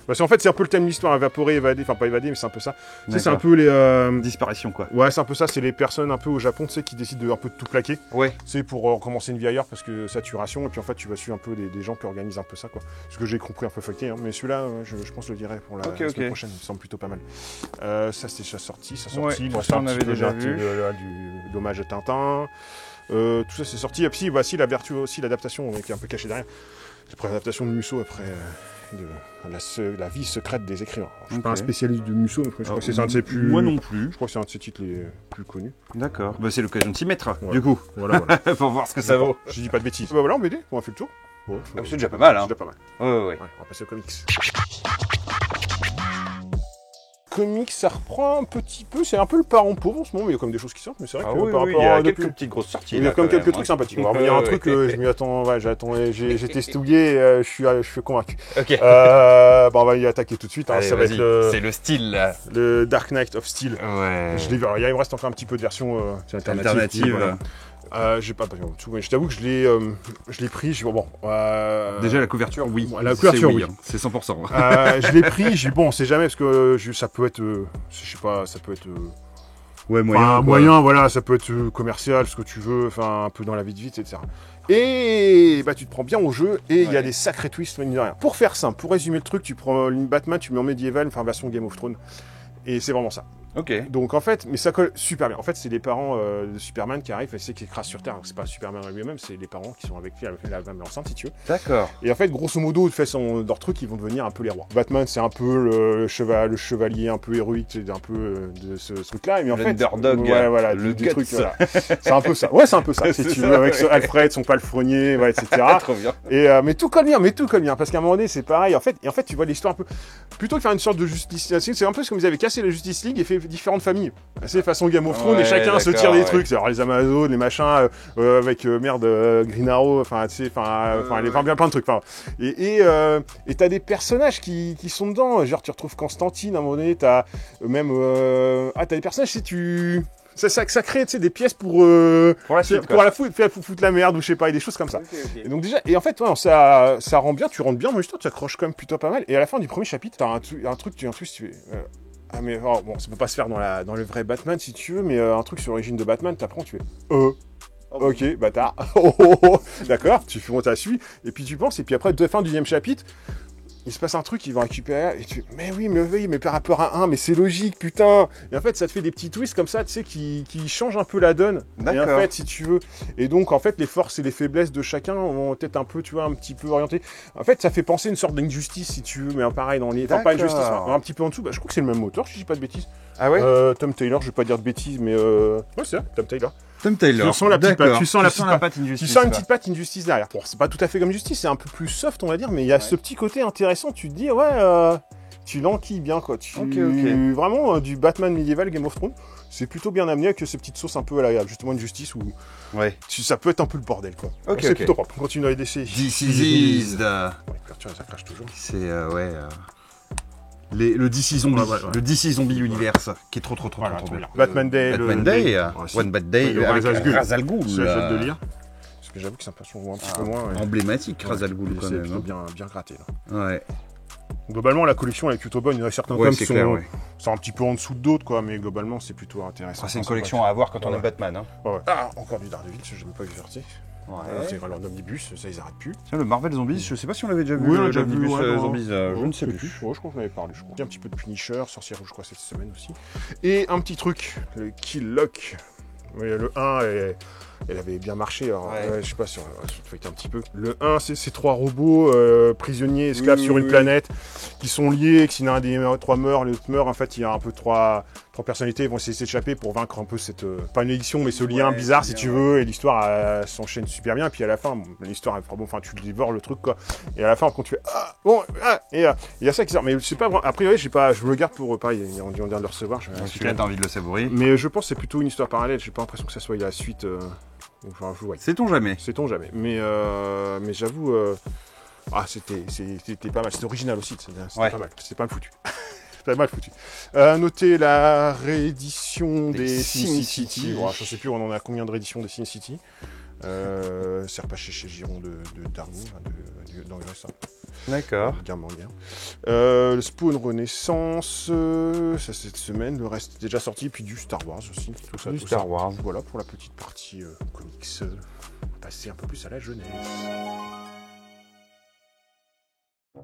[SPEAKER 1] Parce qu'en fait, c'est un peu le thème de l'histoire, évaporé, évadé, enfin pas évadé, mais c'est un peu ça. Tu sais, c'est un peu les...
[SPEAKER 2] Disparition, quoi.
[SPEAKER 1] Ouais, c'est un peu ça, c'est les personnes un peu au Japon, tu sais, qui décident de un peu de tout plaquer.
[SPEAKER 2] Ouais.
[SPEAKER 1] C'est pour recommencer une vie ailleurs parce que saturation, et puis en fait, tu vas suivre un peu des gens qui organisent un peu ça, quoi. Ce que j'ai compris un peu fouetté, hein. Mais celui-là, je pense que je le dirai pour la semaine prochaine, il me semble plutôt pas mal. Ça, c'était déjà sorti,
[SPEAKER 2] Ouais,
[SPEAKER 1] bon,
[SPEAKER 2] ça, on avait déjà vu.
[SPEAKER 1] Du dommage à Tintin. Tout ça c'est sorti. Et puis voici la vertu aussi, l'adaptation qui est un peu cachée derrière. J'ai pris l'adaptation de Musso après de la vie secrète des écrivains. Alors, je suis pas un spécialiste de Musso, mais je crois que c'est un de ses plus.
[SPEAKER 2] Moi non plus.
[SPEAKER 1] Je crois que c'est un de ses titres les plus connus.
[SPEAKER 2] D'accord. Bah, c'est l'occasion de s'y mettre,
[SPEAKER 1] Voilà.
[SPEAKER 2] du coup.
[SPEAKER 1] Voilà.
[SPEAKER 2] Pour voir ce que ça vaut.
[SPEAKER 1] Je dis pas de bêtises. Bah voilà, on BD, on a fait le tour. Ouais,
[SPEAKER 2] C'est déjà pas mal, hein.
[SPEAKER 1] C'est déjà pas mal.
[SPEAKER 2] Ouais.
[SPEAKER 1] Ouais, on va passer aux comics. Comics, ça reprend un petit peu, c'est un peu le parent pauvre en ce moment, mais il y a comme des choses qui sortent, mais c'est vrai que par rapport
[SPEAKER 2] il y a
[SPEAKER 1] à
[SPEAKER 2] quelques petites grosses sorties.
[SPEAKER 1] il y a comme quelques trucs sympathiques. On va revenir à un truc, je m'y attends, j'ai testouillé, je suis convaincu.
[SPEAKER 2] Ok.
[SPEAKER 1] On va y attaquer tout de suite, hein.
[SPEAKER 2] Allez,
[SPEAKER 1] Ça va être
[SPEAKER 2] c'est le style, là.
[SPEAKER 1] le Dark Knight of Steel.
[SPEAKER 2] Ouais.
[SPEAKER 1] Je l'ai vu, alors il me reste encore un petit peu de version
[SPEAKER 2] Alternative.
[SPEAKER 1] voilà. J'ai pas tout, mais je t'avoue que je l'ai pris,
[SPEAKER 2] Déjà, la couverture, oui.
[SPEAKER 1] La couverture, oui.
[SPEAKER 2] Hein. C'est 100%.
[SPEAKER 1] Je l'ai pris, bon, on sait jamais, parce que ça peut être, je sais pas, ça peut être...
[SPEAKER 2] Ouais,
[SPEAKER 1] moyen, voilà, ça peut être commercial, ce que tu veux, enfin, un peu dans la vie de vite, etc. Et bah, tu te prends bien au jeu, et il y a des sacrés twists, mine de rien. Pour faire simple, pour résumer le truc, tu prends une Batman, tu mets en médiéval, enfin, version Game of Thrones, et c'est vraiment ça.
[SPEAKER 2] Ok.
[SPEAKER 1] Donc en fait, mais ça colle super bien. En fait, c'est les parents de Superman qui arrivent et c'est qui écrasent sur Terre. Donc c'est pas Superman lui-même, c'est les parents qui sont avec lui, la femme enceinte, si tu veux.
[SPEAKER 2] D'accord.
[SPEAKER 1] Et en fait, grosso modo, leur truc, ils vont devenir un peu les rois. Batman, c'est un peu le chevalier un peu héroïque, c'est un peu de ce truc-là. Mais en fait,
[SPEAKER 2] l'underdog,
[SPEAKER 1] voilà,
[SPEAKER 2] le
[SPEAKER 1] des
[SPEAKER 2] guts.
[SPEAKER 1] trucs, voilà. C'est un peu ça. Ouais, c'est un peu ça. Si tu veux, avec Alfred, son palefrenier, ouais, etc.
[SPEAKER 2] Trop bien.
[SPEAKER 1] Et mais tout colle bien, parce qu'à un moment donné, c'est pareil. En fait, tu vois l'histoire un peu plutôt que faire une sorte de justice. C'est un peu comme ils avaient cassé la Justice League et fait différentes familles. C'est façon Game of Thrones et chacun se tire des trucs. Alors les Amazones, les machins, avec Green Arrow, enfin tu sais, bien plein de trucs. Et t'as des personnages qui sont dedans. Genre tu retrouves Constantine à un moment donné. T'as même t'as des personnages si tu ça crée des pièces pour
[SPEAKER 2] la suite,
[SPEAKER 1] pour foutre la merde ou je sais pas, et des choses comme ça.
[SPEAKER 2] Okay.
[SPEAKER 1] Et donc déjà, et en fait ça rend bien, tu rentres bien dans l'histoire, tu accroches quand même plutôt pas mal. Et à la fin du premier chapitre, t'as un truc tu fais ah mais bon, ça peut pas se faire dans le vrai Batman si tu veux, mais un truc sur l'origine de Batman, t'apprends, tu fais ok, bâtard. D'accord, tu fais monter à suivre, et puis tu penses, et puis après, fin du 2e chapitre, il se passe un truc, ils vont récupérer, et tu fais, mais oui, mais par rapport à mais c'est logique, putain. Et en fait, ça te fait des petits twists comme ça, tu sais, qui changent un peu la donne.
[SPEAKER 2] D'accord.
[SPEAKER 1] Et en fait, si tu veux, et donc, en fait, les forces et les faiblesses de chacun vont être un peu, tu vois, un petit peu orientés. En fait, ça fait penser une sorte d'injustice, si tu veux, mais pareil, dans les... Enfin, pas injustice, un petit peu en dessous, je crois que c'est le même auteur, si je dis pas de bêtises.
[SPEAKER 2] Ah ouais
[SPEAKER 1] Tom Taylor, je vais pas dire de bêtises, mais... Ouais, c'est ça, Tom Taylor.
[SPEAKER 2] Tom Taylor.
[SPEAKER 1] Tu sens la petite patte, tu sens la
[SPEAKER 2] patte Injustice.
[SPEAKER 1] Tu sens une petite patte Injustice derrière. Bon, c'est pas tout à fait comme Justice, c'est un peu plus soft, on va dire, mais il y a ce petit côté intéressant, tu te dis, tu l'enquilles bien, quoi. Vraiment, du Batman médiéval Game of Thrones, c'est plutôt bien amené avec ces petites sauces un peu à la, justement, une Justice où ça peut être un peu le bordel, quoi. C'est plutôt propre. On continue à les DC.
[SPEAKER 2] This is the...
[SPEAKER 1] Ouais, couverture, ça crache toujours.
[SPEAKER 2] C'est, le DC Zombie, le DC Zombie Universe, qui est trop bien.
[SPEAKER 1] Batman Day,
[SPEAKER 2] One Bad Day, avec Ra's al Ghul.
[SPEAKER 1] C'est le de lire. Parce que j'avoue que ça me passe un petit peu moins.
[SPEAKER 2] Emblématique, Ra's al Ghul, quand même.
[SPEAKER 1] Bien gratté, là.
[SPEAKER 2] Ouais.
[SPEAKER 1] Globalement, la collection est plutôt bonne. Il y en a certains tomes qui sont un petit peu en dessous d'autres, quoi, mais globalement, c'est plutôt intéressant.
[SPEAKER 2] C'est une collection à avoir quand on est Batman. Hein.
[SPEAKER 1] Ah, encore du Daredevil, je n'ai pas vu sortir. C'est leur omnibus, ça ils arrêtent plus.
[SPEAKER 2] Tiens, le Marvel Zombies, je sais pas si on l'avait déjà vu.
[SPEAKER 1] Oui, on l'a déjà vu.
[SPEAKER 2] Zombies, je ne sais plus.
[SPEAKER 1] Je crois qu'on avait parlé. Il y a un petit peu de Punisher, Sorcier Rouge, je crois, cette semaine aussi. Et un petit truc, le Kill Lock. Oui, le 1, elle avait bien marché. Alors, je sais pas si on feuilleté un petit peu. Le 1, c'est ces 3 robots prisonniers, esclaves sur une planète qui sont liés, que si l'un des 3 meurt, l'autre meurt. En fait, il y a un peu 3 personnalités qui vont essayer de s'échapper pour vaincre un peu cette... pas une addiction, mais ce lien bizarre, si tu veux. Et l'histoire s'enchaîne super bien. Et puis à la fin, l'histoire est bon. Enfin, tu dévores le truc, quoi. Et à la fin, quand tu fais... et il y a ça qui sort. Mais c'est pas vraiment... A priori, je me le garde pour... Pareil, on vient de le recevoir.
[SPEAKER 2] Celui-là, t'as envie de le savourer.
[SPEAKER 1] Mais je pense que c'est plutôt une histoire parallèle. J'ai pas l'impression que ça soit la suite...
[SPEAKER 2] Sait-on jamais.
[SPEAKER 1] Sait-on jamais. Mais j'avoue... c'était pas mal. C'était original aussi. C'était pas mal. C'était pas mal foutu. T'as mal foutu. Notez la réédition des SimCity. Bon, je ne sais plus, on en a combien de rééditions des SimCity. C'est repassé chez Giron de Dargo, dans US.
[SPEAKER 2] D'accord.
[SPEAKER 1] Bien. Le Spawn Renaissance, ça c'est cette semaine. Le reste est déjà sorti. Puis du Star Wars aussi. Tout ça.
[SPEAKER 2] Star Wars.
[SPEAKER 1] Voilà pour la petite partie comics. On va passer un peu plus à la jeunesse.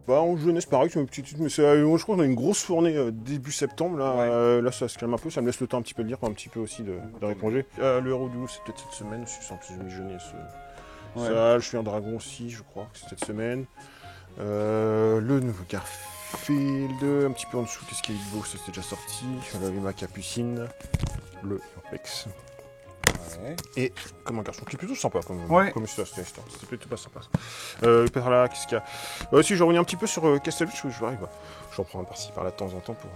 [SPEAKER 1] Bah en jeunesse pareil, c'est une petite, mais moi je crois qu'on a une grosse fournée début septembre là, là ça se calme un peu, ça me laisse le temps un petit peu de lire, un petit peu aussi de répondre. Le héros du loup c'est peut-être cette semaine, je suis en plus de jeunesse. Ça, je suis un dragon aussi, je crois que c'est cette semaine. Le nouveau Garfield, un petit peu en dessous, qu'est-ce qu'il y a de beau, ça c'est déjà sorti. Ma Capucine, le Urbex. Ouais. Et comme un garçon qui est plutôt sympa comme histoire, c'était plutôt pas sympa. Peut-être là, qu'est-ce qu'il y a si je reviens un petit peu sur Castlevania, j'en prends un par-ci par-là de temps en temps pour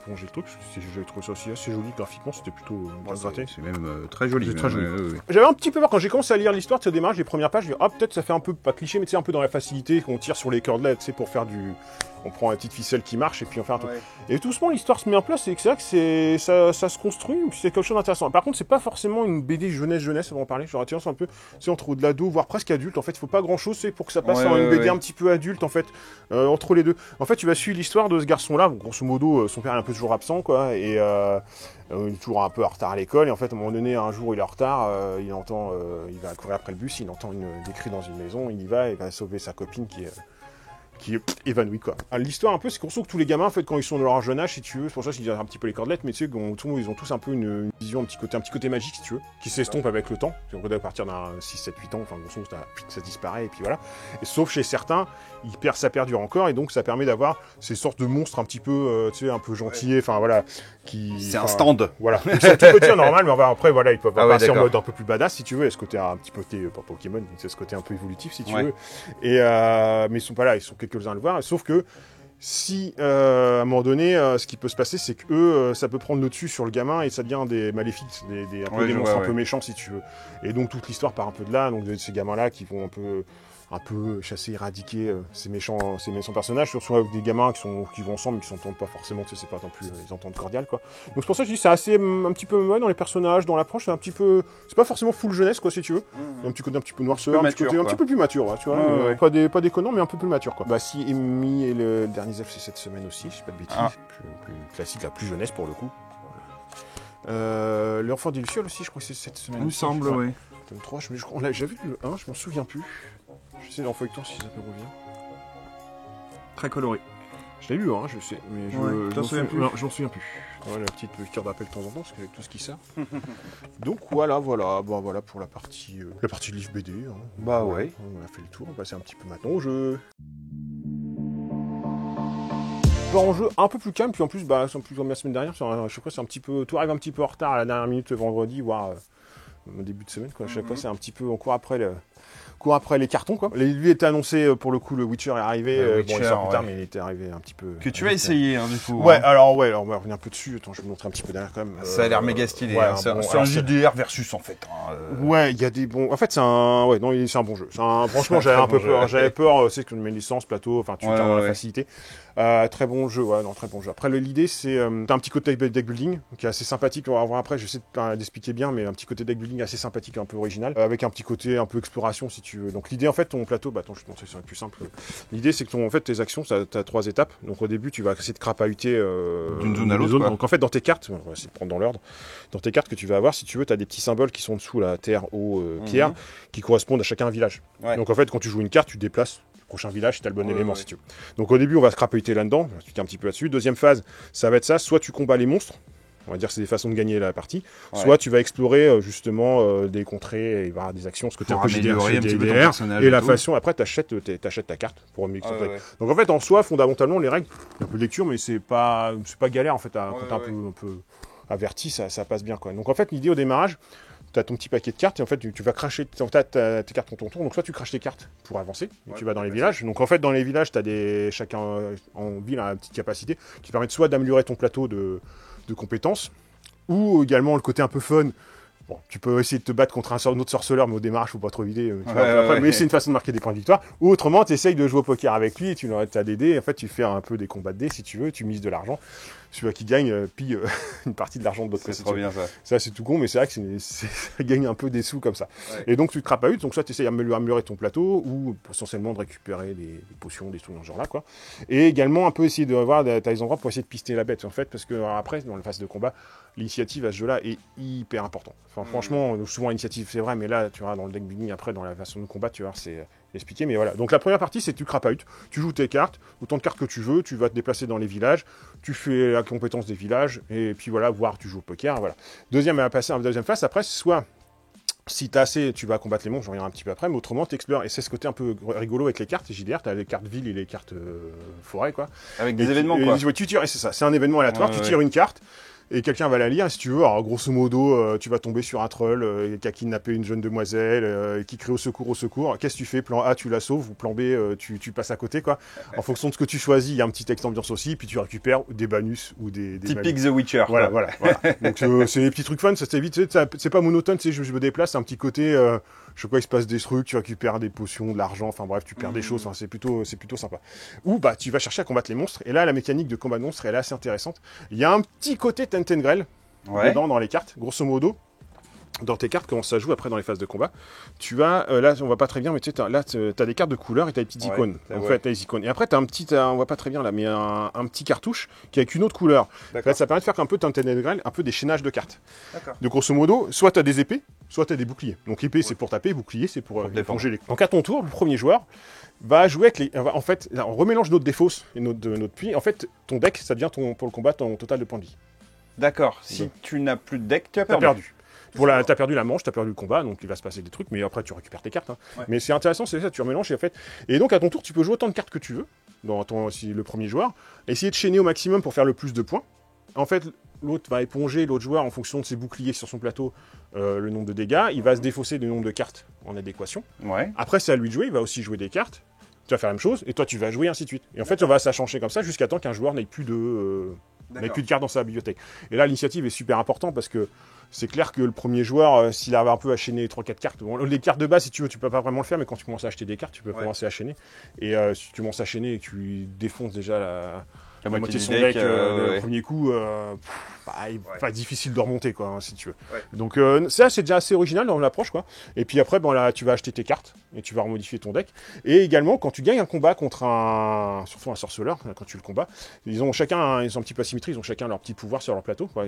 [SPEAKER 1] plonger le truc, parce que j'avais trouvé ça aussi assez joli graphiquement, c'était plutôt bien gratté.
[SPEAKER 2] C'est même très joli.
[SPEAKER 1] Très joli. J'avais un petit peu peur quand j'ai commencé à lire l'histoire, au démarrage, les premières pages, je dis peut-être ça fait un peu, pas cliché, mais tu sais, un peu dans la facilité, qu'on tire sur les cordelettes, tu sais, pour faire du... On prend une petite ficelle qui marche et puis on fait un truc. Et doucement l'histoire se met en place et c'est vrai que ça se construit, c'est quelque chose d'intéressant. Par contre, c'est pas forcément une BD jeunesse, on va en parler. J'aurais tendance un peu, c'est entre de l'ado, voire presque adulte. En fait, il faut pas grand chose, c'est pour que ça passe en une BD un petit peu adulte, en fait, entre les deux. En fait, tu vas suivre l'histoire de ce garçon-là. Grosso modo, son père est un peu toujours absent, quoi, et il est toujours un peu en retard à l'école. Et en fait, à un moment donné, un jour, il est en retard, il va courir après le bus, il entend des cris dans une maison, il y va, il va sauver sa copine qui est évanoui, quoi. L'histoire un peu, c'est qu'on sent que tous les gamins, en fait, quand ils sont de leur jeune âge, si tu veux, c'est pour ça qu'ils disent un petit peu les cordelettes, mais tu sais, ils ont tous un peu une vision, un petit côté magique, si tu veux, qui s'estompe avec le temps. À partir d'un 6, 7, 8 ans, enfin, grosso modo, ça disparaît, et puis voilà. Et sauf chez certains, ça perdure encore, et donc ça permet d'avoir ces sortes de monstres un petit peu, tu sais, un peu gentillés, enfin voilà,
[SPEAKER 2] c'est un stand.
[SPEAKER 1] Voilà. Ils sont tout petits normal, mais après, voilà, ils peuvent passer en mode un peu plus badass, si tu veux, et ce côté un petit côté, pour Pokémon, c'est ce côté un peu évolutif, si tu veux. Et, mais ils sont pas là, ils sont quelques-uns à le voir, sauf que si à un moment donné ce qui peut se passer c'est que eux ça peut prendre le dessus sur le gamin et ça devient des maléfiques, des monstres un peu méchants si tu veux, et donc toute l'histoire part un peu de là, donc de ces gamins là qui vont un peu chasser, éradiquer ces méchants personnages, surtout avec des gamins qui vont ensemble, mais qui s'entendent pas forcément, tu sais, c'est pas non plus les ententes cordiales, quoi. Donc c'est pour ça que je dis c'est assez un petit peu dans les personnages, dans l'approche, c'est un petit peu, c'est pas forcément full jeunesse, quoi, si tu veux. Un petit côté un petit peu noirceur, un petit peu plus mature, ouais, tu vois, pas déconnant, mais un peu plus mature, quoi. Bah si Amy et le dernier elfe c'est cette semaine aussi, je sais pas de bêtises, plus classique, la plus jeunesse pour le coup. L'enfant des Lucioles aussi, je crois que c'est cette semaine.
[SPEAKER 2] Il me semble, oui.
[SPEAKER 1] Tome 3, on l'a déjà vu le 1, je m'en souviens plus. Je sais dans feuilleton si ça peut revenir.
[SPEAKER 2] Très coloré.
[SPEAKER 1] Je l'ai lu, hein, je sais, mais je m'en souviens plus. Ouais, la petite cœur d'appel de temps en temps, parce qu'avec tout ce qui sort. Donc voilà, bon, voilà pour la partie livre BD. Hein.
[SPEAKER 2] Bah ouais.
[SPEAKER 1] On a fait le tour, on va passer un petit peu maintenant au jeu. En jeu un peu plus calme, puis en plus, c'est plus comme la semaine dernière, je crois que c'est un petit peu, tout arrive un petit peu en retard à la dernière minute vendredi, voire au début de semaine, quoi. À chaque fois, c'est un petit peu, on court après les cartons, quoi. Lui était annoncé, pour le coup, le Witcher est arrivé. Bon, il sort plus tard, mais il était arrivé un petit peu.
[SPEAKER 2] Que tu as essayé, hein, du coup.
[SPEAKER 1] Ouais, alors, on va revenir un peu dessus. Attends, je vais vous montrer un petit peu derrière, quand même.
[SPEAKER 2] Ça a l'air méga stylé.
[SPEAKER 1] Ouais,
[SPEAKER 2] c'est un JDR versus, en fait.
[SPEAKER 1] Ouais, il y a des bons. En fait, c'est un bon jeu. Franchement, j'avais un peu peur. J'avais peur, c'est qu'on met une licence, plateau, enfin, tu dans la facilité. Très bon jeu, très bon jeu. Après, l'idée, c'est t'as un petit côté deck building qui est assez sympathique. On va voir après, je sais d'expliquer bien, mais un petit côté deck building assez sympathique, un peu original, avec un petit côté un peu exploration, si tu veux. Donc l'idée, en fait, ton plateau, attends, je vais te montrer, ça va être plus simple. L'idée, c'est que tes actions, t'as 3 étapes. Donc au début, tu vas essayer de crapahuter
[SPEAKER 2] d'une zone à l'autre.
[SPEAKER 1] Donc en fait, dans tes cartes, on va essayer de prendre dans l'ordre. Dans tes cartes que tu vas avoir, si tu veux, t'as des petits symboles qui sont dessous la terre, eau, pierre, qui correspondent à chacun un village. Donc en fait, quand tu joues une carte, tu déplaces prochain village si tu as le bon élément, si tu veux. Donc au début, on va se crapahuter là-dedans, je vais expliquer un petit peu là-dessus. Deuxième phase, ça va être ça, soit tu combats les monstres, on va dire que c'est des façons de gagner la partie, soit tu vas explorer justement des contrées et avoir des actions, ce côté un peu JDR, et la façon, après t'achètes ta carte pour mixer. Donc en fait, en soi, fondamentalement, les règles, un peu de lecture, mais c'est pas galère en fait, quand t'es un peu averti, ça passe bien, quoi. Donc en fait, l'idée au démarrage, tu as ton petit paquet de cartes et en fait tu vas cracher tes cartes en ton tour, donc soit tu craches tes cartes pour avancer, tu vas dans les villages, donc en fait dans les villages tu as chacun en ville a une petite capacité qui permet soit d'améliorer ton plateau de compétences, ou également le côté un peu fun Bon, tu peux essayer de te battre contre un autre sorceleur, mais au démarrage, faut pas trop vider.
[SPEAKER 2] Ouais.
[SPEAKER 1] Mais c'est une façon de marquer des points de victoire. Ou autrement, tu essayes de jouer au poker avec lui et tu as des dés. En fait, tu fais un peu des combats de dés si tu veux, tu mises de l'argent. Celui qui gagne pille une partie de l'argent de l'autre côté.
[SPEAKER 2] C'est trop bien ça.
[SPEAKER 1] Ça, c'est tout con, mais c'est vrai que ça gagne un peu des sous comme ça. Ouais. Et donc, tu te crapahutes. Donc, soit tu essayes d'améliorer ton plateau ou essentiellement de récupérer des potions, des trucs dans ce genre-là, quoi. Et également, un peu essayer de voir t'as des endroits pour essayer de pister la bête, en fait, parce que après, dans la phase de combat, l'initiative à ce jeu-là est hyper important. Enfin, franchement, souvent l'initiative c'est vrai, mais là, tu vois, dans le deck building, après, dans la façon de combat, tu vois, c'est expliqué. Mais voilà. Donc la première partie, c'est tu crapahutes, tu joues tes cartes, autant de cartes que tu veux, tu vas te déplacer dans les villages, tu fais la compétence des villages, et puis voilà, voir, tu joues au poker, voilà. Deuxième phase, après, soit si t'as assez, tu vas combattre les monstres, j'en reviendrai un petit peu après, mais autrement, t'explores, et c'est ce côté un peu rigolo avec les cartes JDR, t'as les cartes villes et les cartes forêt, quoi.
[SPEAKER 2] Avec des événements, quoi.
[SPEAKER 1] Ouais, tu tires, et c'est ça, c'est un événement aléatoire, tu tires une carte, et quelqu'un va la lire, et si tu veux, alors grosso modo, tu vas tomber sur un troll qui a kidnappé une jeune demoiselle, qui crie au secours. Qu'est-ce que tu fais? Plan A, tu la sauves, ou plan B, tu passes à côté, quoi. En fonction de ce que tu choisis, il y a un petit texte ambiance aussi, puis tu récupères des bonus ou des
[SPEAKER 2] typique The Witcher.
[SPEAKER 1] Voilà. Donc c'est des petits trucs fun, ça t'évite, c'est pas monotone, tu sais, je me déplace, c'est un petit côté, je sais pas, il se passe des trucs, tu récupères des potions, de l'argent, enfin bref, tu perds des choses, c'est plutôt sympa. Ou bah tu vas chercher à combattre les monstres, et là la mécanique de combat de monstres elle est assez intéressante. Il y a un petit côté Tentengrel dedans dans les cartes, grosso modo. Dans tes cartes, comment ça joue après dans les phases de combat, tu as, là on voit pas très bien, mais tu sais, là tu as des cartes de couleurs et tu as des petites icônes. En fait, tu as des icônes. Et après, tu as on voit pas très bien là, mais un petit cartouche qui est avec une autre couleur. Là, ça permet de faire un peu Tentengrel, un peu des chaînages de cartes. Donc grosso modo, soit tu as des épées, soit tu as des boucliers. Donc épée c'est pour taper, bouclier c'est pour éponger les. Donc à ton tour, le premier joueur va jouer avec les. En fait, là, on remélange notre défausse et notre puits. En fait, ton deck, ça devient pour le combat ton total de points de vie.
[SPEAKER 2] D'accord. Si tu n'as plus de deck, tu as
[SPEAKER 1] perdu. T'as perdu la manche, t'as perdu le combat, donc il va se passer des trucs, mais après tu récupères tes cartes. Hein. Mais c'est intéressant, c'est ça, tu remélanges et en fait. Et donc à ton tour, tu peux jouer autant de cartes que tu veux, si le premier joueur, essayer de chaîner au maximum pour faire le plus de points. En fait, l'autre va éponger l'autre joueur en fonction de ses boucliers sur son plateau, le nombre de dégâts, il va se défausser du nombre de cartes en adéquation. Après, c'est à lui de jouer, il va aussi jouer des cartes. Tu vas faire la même chose, et toi tu vas jouer, ainsi de suite. Et en fait, on va s'achanger comme ça jusqu'à temps qu'un joueur n'ait plus de cartes dans sa bibliothèque. Et là, l'initiative est super importante parce que c'est clair que le premier joueur, s'il avait un peu à chaîner 3-4 cartes, bon, les cartes de base, si tu veux, tu peux pas vraiment le faire, mais quand tu commences à acheter des cartes, tu peux commencer à chaîner. Et si tu commences à chaîner et que tu défonces déjà la moitié de son deck le premier coup, il va être difficile de remonter, quoi, hein, si tu veux. Donc ça, c'est déjà assez original dans l'approche, quoi. Et puis après, là, tu vas acheter tes cartes et tu vas remodifier ton deck. Et également, quand tu gagnes un combat contre surtout un sorceleur, quand tu le combats, ils ont un petit peu asymétrie, ils ont chacun leur petit pouvoir sur leur plateau, quoi,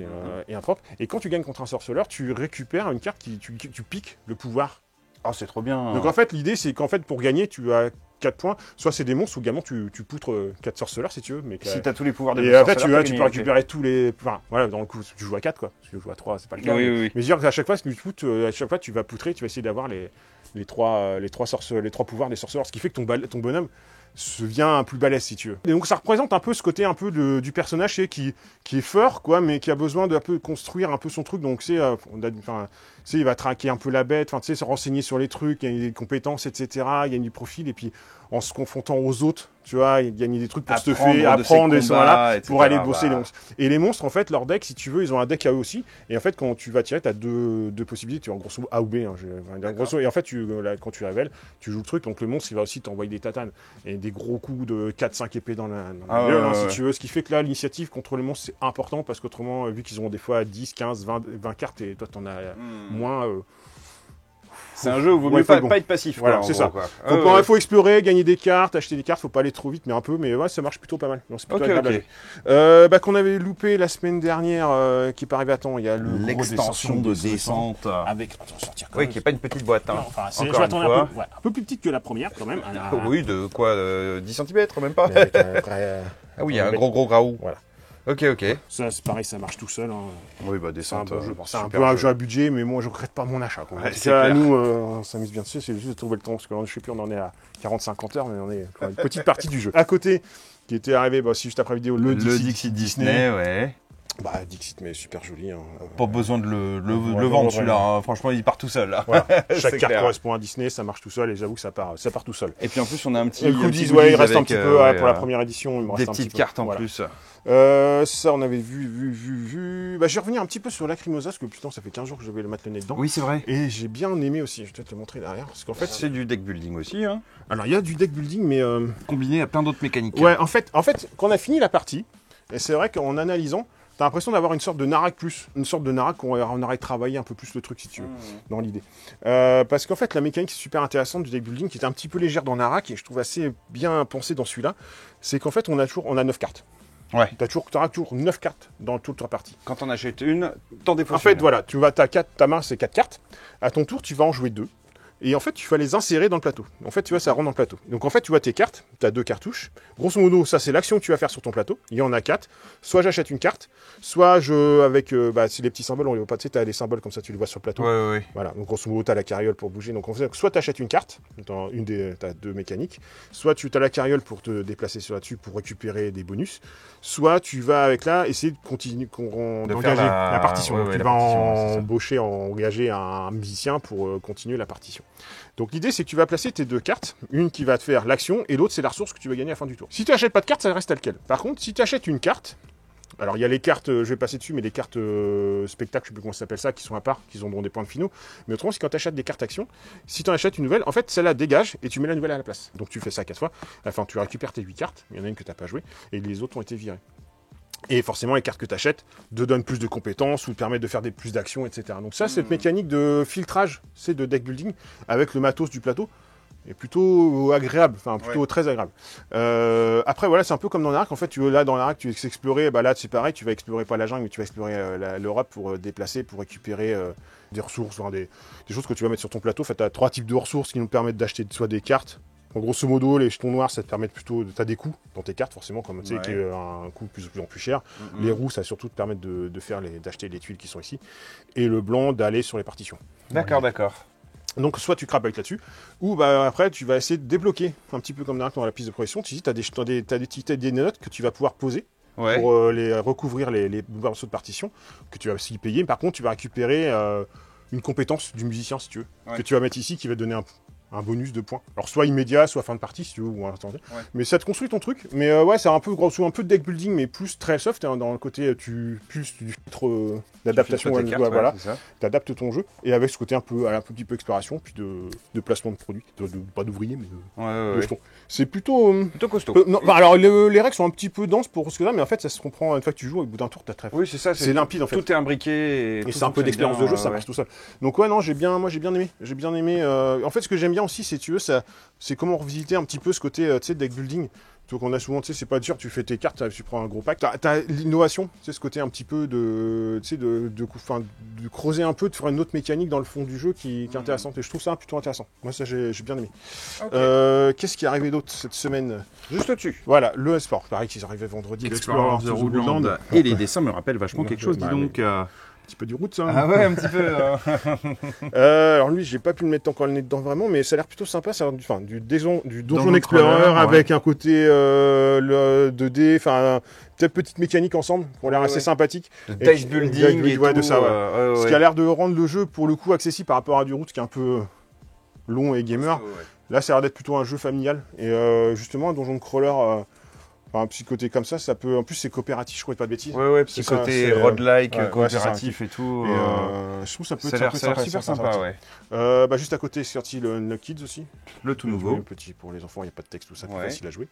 [SPEAKER 1] et un propre. Et quand tu gagnes contre un sorceleur, tu récupères une carte tu piques le pouvoir.
[SPEAKER 2] Ah, c'est trop bien.
[SPEAKER 1] Donc en fait, l'idée, c'est qu'en fait, pour gagner, tu as 4 points, soit c'est des monstres ou également tu poutres 4 sorceleurs si tu veux. Mais
[SPEAKER 2] si tu as tous les pouvoirs des
[SPEAKER 1] sorceleurs. Et en fait, tu peux récupérer tous les. Enfin, voilà, dans le coup, tu joues à 4, quoi. Si tu joues à 3, c'est pas le cas. Mais je veux dire qu'à chaque fois, tu vas poutrer, tu vas essayer d'avoir les trois pouvoirs des sorceleurs, ce qui fait que ton bonhomme se vient plus balèze si tu veux. Et donc ça représente un peu ce côté un peu du personnage qui est fort, quoi, mais qui a besoin d'un peu construire un peu son truc. Donc il va traquer un peu la bête, se renseigner sur les trucs, il y a des compétences, etc. Il gagne du profil et puis en se confrontant aux autres, tu vois, il gagne des trucs pour se faire apprendre et voilà, pour aller bosser les monstres. Et les monstres, en fait, leur deck, si tu veux, ils ont un deck à eux aussi. Et en fait, quand tu vas tirer, tu as deux possibilités. Tu as en grosso modo A ou B. Et en fait, quand tu révèles, tu joues le truc. Donc le monstre, il va aussi t'envoyer des tatanes et des gros coups de 4-5 épées dans la gueule, si tu veux. Ce qui fait que là, l'initiative contre les monstres, c'est important parce qu'autrement, vu qu'ils ont des fois 10, 15, 20 cartes et toi, t'en as moins.
[SPEAKER 2] C'est un jeu où il vaut mieux pas être passif.
[SPEAKER 1] Voilà, c'est ça. Il faut explorer, gagner des cartes, acheter des cartes, faut pas aller trop vite, mais un peu. Mais ouais, ça marche plutôt pas mal. Donc, c'est plutôt agréable à jouer. Qu'on avait loupé la semaine dernière, qui est pas arrivé à temps. Il y a
[SPEAKER 2] l'extension de descente.
[SPEAKER 1] Avec,
[SPEAKER 2] oui, qui est pas une petite boîte. Hein.
[SPEAKER 1] Enfin, je m'attendais un peu plus petite que la première, quand même.
[SPEAKER 2] Oui, de quoi 10 cm, même pas. Ah oui, il y a un gros graou.
[SPEAKER 1] Voilà.
[SPEAKER 2] Ok.
[SPEAKER 1] Ça, c'est pareil, ça marche tout seul. Hein.
[SPEAKER 2] Oui, descente.
[SPEAKER 1] C'est un peu un jeu à budget, mais moi, je regrette pas mon achat. Nous, on s'amuse bien dessus, c'est juste de trouver le temps, parce que je sais plus, on en est à 40-50 heures, mais on est une petite partie du jeu. À côté, qui était arrivé juste après la vidéo, le
[SPEAKER 2] Dixit Disney, ouais.
[SPEAKER 1] Bah, Dixit, mais super joli. Hein.
[SPEAKER 2] Pas besoin de le vendre celui-là. Hein. Franchement, il part tout seul. Là.
[SPEAKER 1] Voilà. Chaque carte correspond à Disney, ça marche tout seul et j'avoue que ça part tout seul.
[SPEAKER 2] Et puis en plus, on a un petit.
[SPEAKER 1] Et le goodies, ouais, il reste un petit peu pour la première édition. Il me reste
[SPEAKER 2] des
[SPEAKER 1] un
[SPEAKER 2] petites
[SPEAKER 1] petit
[SPEAKER 2] cartes
[SPEAKER 1] peu.
[SPEAKER 2] en
[SPEAKER 1] Voilà.
[SPEAKER 2] plus.
[SPEAKER 1] Ça, on avait vu. Bah, je vais revenir un petit peu sur Lacrimosa parce que putain, ça fait 15 jours que je vais le mettre le nez dedans.
[SPEAKER 2] Oui, c'est vrai.
[SPEAKER 1] Et j'ai bien aimé aussi. Je vais peut-être le montrer derrière. Parce qu'en fait,
[SPEAKER 2] c'est du deck building aussi. Hein.
[SPEAKER 1] Alors, il y a du deck building, mais.
[SPEAKER 2] Combiné à plein d'autres mécaniques.
[SPEAKER 1] Ouais, en fait, quand on a fini la partie, et c'est vrai qu'en analysant, t'as l'impression d'avoir une sorte de Narak plus. Une sorte de Narak où on aurait travaillé un peu plus le truc, si tu veux, dans l'idée. Parce qu'en fait, la mécanique est super intéressante du deck building, qui était un petit peu légère dans Narak, et je trouve assez bien pensé dans celui-là, c'est qu'en fait, on a 9 cartes.
[SPEAKER 2] Ouais.
[SPEAKER 1] T'auras toujours 9 cartes dans toute ta partie.
[SPEAKER 2] Quand on achète une, t'en défausses.
[SPEAKER 1] En fait, voilà, ta main, c'est 4 cartes. À ton tour, tu vas en jouer 2. Et en fait, tu vas les insérer dans le plateau. En fait, tu vois, ça rentre dans le plateau. Donc, en fait, tu vois tes cartes, tu as 2 cartouches. Grosso modo, ça, c'est l'action que tu vas faire sur ton plateau. Il y en a 4. Soit j'achète une carte, soit c'est les petits symboles, on les voit pas, tu sais, tu as les symboles comme ça, tu les vois sur le plateau.
[SPEAKER 2] Ouais.
[SPEAKER 1] Voilà, donc grosso modo, tu as la carriole pour bouger. Donc, soit tu achètes une carte, tu as 2 mécaniques, soit tu as la carriole pour te déplacer sur là-dessus pour récupérer des bonus, soit tu vas avec là essayer de continuer d'engager la partition.
[SPEAKER 2] Ouais,
[SPEAKER 1] donc, tu vas engager un musicien pour continuer la partition. Donc l'idée c'est que tu vas placer tes 2 cartes, une qui va te faire l'action et l'autre c'est la ressource que tu vas gagner à la fin du tour. Si tu n'achètes pas de carte, ça reste tel quel. Par contre, si tu achètes une carte, alors il y a les cartes, je vais passer dessus, mais les cartes spectacle, je sais plus comment ça s'appelle ça, qui sont à part, qui ont des points de finaux. Mais autrement, c'est quand tu achètes des cartes action, si tu en achètes une nouvelle, en fait celle-là dégage et tu mets la nouvelle à la place. Donc tu fais ça 4 fois, enfin tu récupères tes 8 cartes, il y en a une que tu n'as pas jouée, et les autres ont été virées. Et forcément, les cartes que tu achètes te donnent plus de compétences ou te permettent de faire plus d'actions, etc. Donc ça, cette mécanique de filtrage, c'est de deck building avec le matos du plateau, est plutôt agréable, enfin plutôt très agréable. Après, voilà, c'est un peu comme dans Narak. En fait, là, dans Narak, tu veux explorer, bah là, c'est pareil, tu vas explorer pas la jungle, mais tu vas explorer l'Europe pour déplacer, pour récupérer des ressources, des choses que tu vas mettre sur ton plateau. En fait, tu as 3 types de ressources qui nous permettent d'acheter soit des cartes. En grosso modo, les jetons noirs, ça te permet plutôt... Tu as des coûts dans tes cartes, forcément, comme tu sais, qui est un coût de plus en plus cher. Les roues, ça surtout te permettre d'acheter les tuiles qui sont ici. Et le blanc, d'aller sur les partitions.
[SPEAKER 2] D'accord.
[SPEAKER 1] Donc, soit tu crapailles là-dessus, ou bah, après, tu vas essayer de débloquer, un petit peu comme dans la piste de progression. Tu as des notes que tu vas pouvoir poser pour les recouvrir les morceaux de partition, que tu vas aussi payer. Par contre, tu vas récupérer une compétence du musicien, si tu veux, que tu vas mettre ici, qui va te donner un bonus de points. Alors soit immédiat, soit fin de partie si tu veux, ou attendez. Mais ça te construit ton truc. Mais ouais, c'est un peu de deck building, mais plus très soft, hein, dans le côté plus du filtre d'adaptation. Voilà, tu adaptes ton jeu. Et avec ce côté un petit peu exploration, puis de placement de produits, pas d'ouvriers, mais de jetons. C'est plutôt
[SPEAKER 2] costaud.
[SPEAKER 1] Alors les règles sont un petit peu denses pour ce que là, mais en fait ça se comprend une fois que tu joues, au bout d'un tour, t'as très.
[SPEAKER 2] Oui, c'est ça.
[SPEAKER 1] C'est limpide en fait.
[SPEAKER 2] Tout est imbriqué.
[SPEAKER 1] Et c'est un peu d'expérience de jeu, ça marche tout seul. Donc ouais, non, moi j'ai bien aimé. En fait, ce que j'aime bien aussi, c'est c'est comment revisiter un petit peu ce côté deck building. Donc on a souvent, c'est pas dur, tu fais tes cartes, tu prends un gros pack. T'as l'innovation, ce côté un petit peu de creuser un peu, de faire une autre mécanique dans le fond du jeu qui est intéressante. Et je trouve ça plutôt intéressant. Moi, ça, j'ai bien aimé. Qu'est-ce qui est arrivé d'autre cette semaine?
[SPEAKER 2] Juste au-dessus.
[SPEAKER 1] Voilà, le e-sport. Pareil qu'ils arrivaient vendredi.
[SPEAKER 2] Explorer of the Rootland. Et les dessins me rappellent vachement quelque chose, dis donc.
[SPEAKER 1] Un petit peu du route, ça.
[SPEAKER 2] Ah ouais, un petit peu.
[SPEAKER 1] Alors lui, j'ai pas pu le mettre encore le nez dedans vraiment, mais ça a l'air plutôt sympa. Ça a l'air du Donjon Explorer avec un côté le 2D, enfin peut-être petite mécanique ensemble, qui ont l'air assez sympathique.
[SPEAKER 2] Dice building et tout.
[SPEAKER 1] De ça, ce qui a l'air de rendre le jeu pour le coup accessible par rapport à du route qui est un peu long et gamer. Là, ça a l'air d'être plutôt un jeu familial et justement un donjon crawler. Un petit côté comme ça peut. En plus, c'est coopératif, je crois, pas de bêtises.
[SPEAKER 2] Ouais, petit côté roguelike, coopératif et tout.
[SPEAKER 1] Je trouve ça peut être
[SPEAKER 2] super sympa, ouais.
[SPEAKER 1] Juste à côté, c'est sorti le No Kids aussi.
[SPEAKER 2] Le tout nouveau.
[SPEAKER 1] Le petit pour les enfants, il n'y a pas de texte, tout ça, c'est facile à jouer.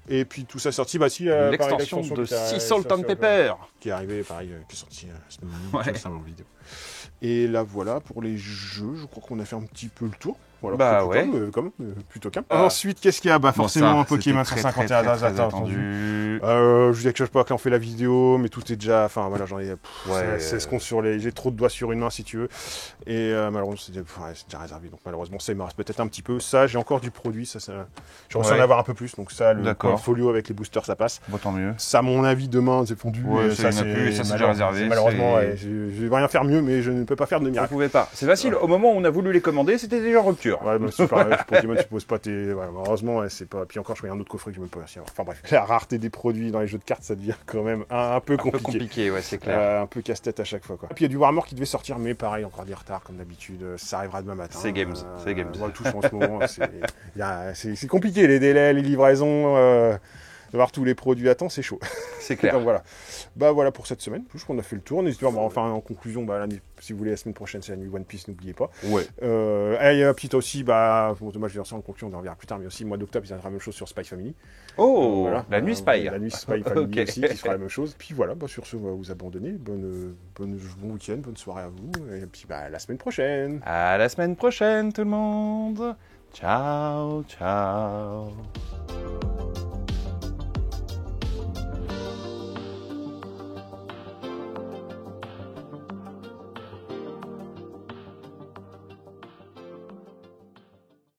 [SPEAKER 1] Et puis tout ça sorti,
[SPEAKER 2] l'extension de Sea Salt and Pepper.
[SPEAKER 1] Qui est arrivé, pareil, qui est sorti ça en vidéo. Et là, voilà, pour les jeux, je crois qu'on a fait un petit peu le tour. Voilà, plutôt calme. Ensuite, qu'est-ce qu'il y a? Forcément, un Pokémon 151 attendu. Je vous dis que je pas quand on fait la vidéo, mais tout est déjà. Enfin, voilà, j'en ai. C'est ce qu'on sur les. J'ai trop de doigts sur une main, si tu veux. Et malheureusement, c'est déjà réservé. Donc, malheureusement, ça me reste peut-être un petit peu. Ça, j'ai encore du produit. J'ai réussi à en avoir un peu plus. Donc, ça, le portfolio avec les boosters, ça passe.
[SPEAKER 2] Bon, tant mieux.
[SPEAKER 1] Ça, à mon avis, demain, c'est fondu.
[SPEAKER 2] Ça, c'est déjà réservé.
[SPEAKER 1] Malheureusement, je vais rien faire mieux, mais je ne peux pas faire de miracle.
[SPEAKER 2] Vous pouvez pas. C'est facile. Au moment où on a voulu les commander, c'était déjà en rupture.
[SPEAKER 1] Ouais, c'est pareil, Pokémon, tu poses pas tes. Voilà, heureusement, c'est pas. Puis encore, je crois qu'il y a un autre coffret que je me peux aussi avoir. Enfin bref, la rareté des produits. produits dans les jeux de cartes, ça devient quand même un peu
[SPEAKER 2] Un
[SPEAKER 1] compliqué.
[SPEAKER 2] peu compliqué, ouais, c'est clair.
[SPEAKER 1] Un peu casse-tête à chaque fois, quoi. Et puis il y a du Warhammer qui devait sortir, mais pareil, encore des retards comme d'habitude. Ça arrivera demain matin.
[SPEAKER 2] C'est Games, c'est Games.
[SPEAKER 1] Voilà, tout en ce moment, c'est compliqué, les délais, les livraisons. D'avoir tous les produits à temps, c'est chaud.
[SPEAKER 2] C'est clair.
[SPEAKER 1] Donc voilà. Bah voilà pour cette semaine. Je pense qu'on a fait le tour. N'hésitez pas, enfin en conclusion, si vous voulez la semaine prochaine, c'est la nuit One Piece, n'oubliez pas.
[SPEAKER 2] Ouais.
[SPEAKER 1] Il y a un petit aussi, bon, moi je vais dire ça en conclusion, on en verra plus tard, mais aussi mois d'octobre, il y aura la même chose sur Spy Family.
[SPEAKER 2] Oh,
[SPEAKER 1] Voilà.
[SPEAKER 2] la nuit Spy.
[SPEAKER 1] La nuit Spy Family
[SPEAKER 2] Ok.
[SPEAKER 1] aussi, qui sera la même chose. Puis voilà, sur ce, on va vous abandonner. Bon week-end, bonne soirée à vous. Et puis la semaine prochaine.
[SPEAKER 2] À la semaine prochaine, tout le monde. Ciao, ciao.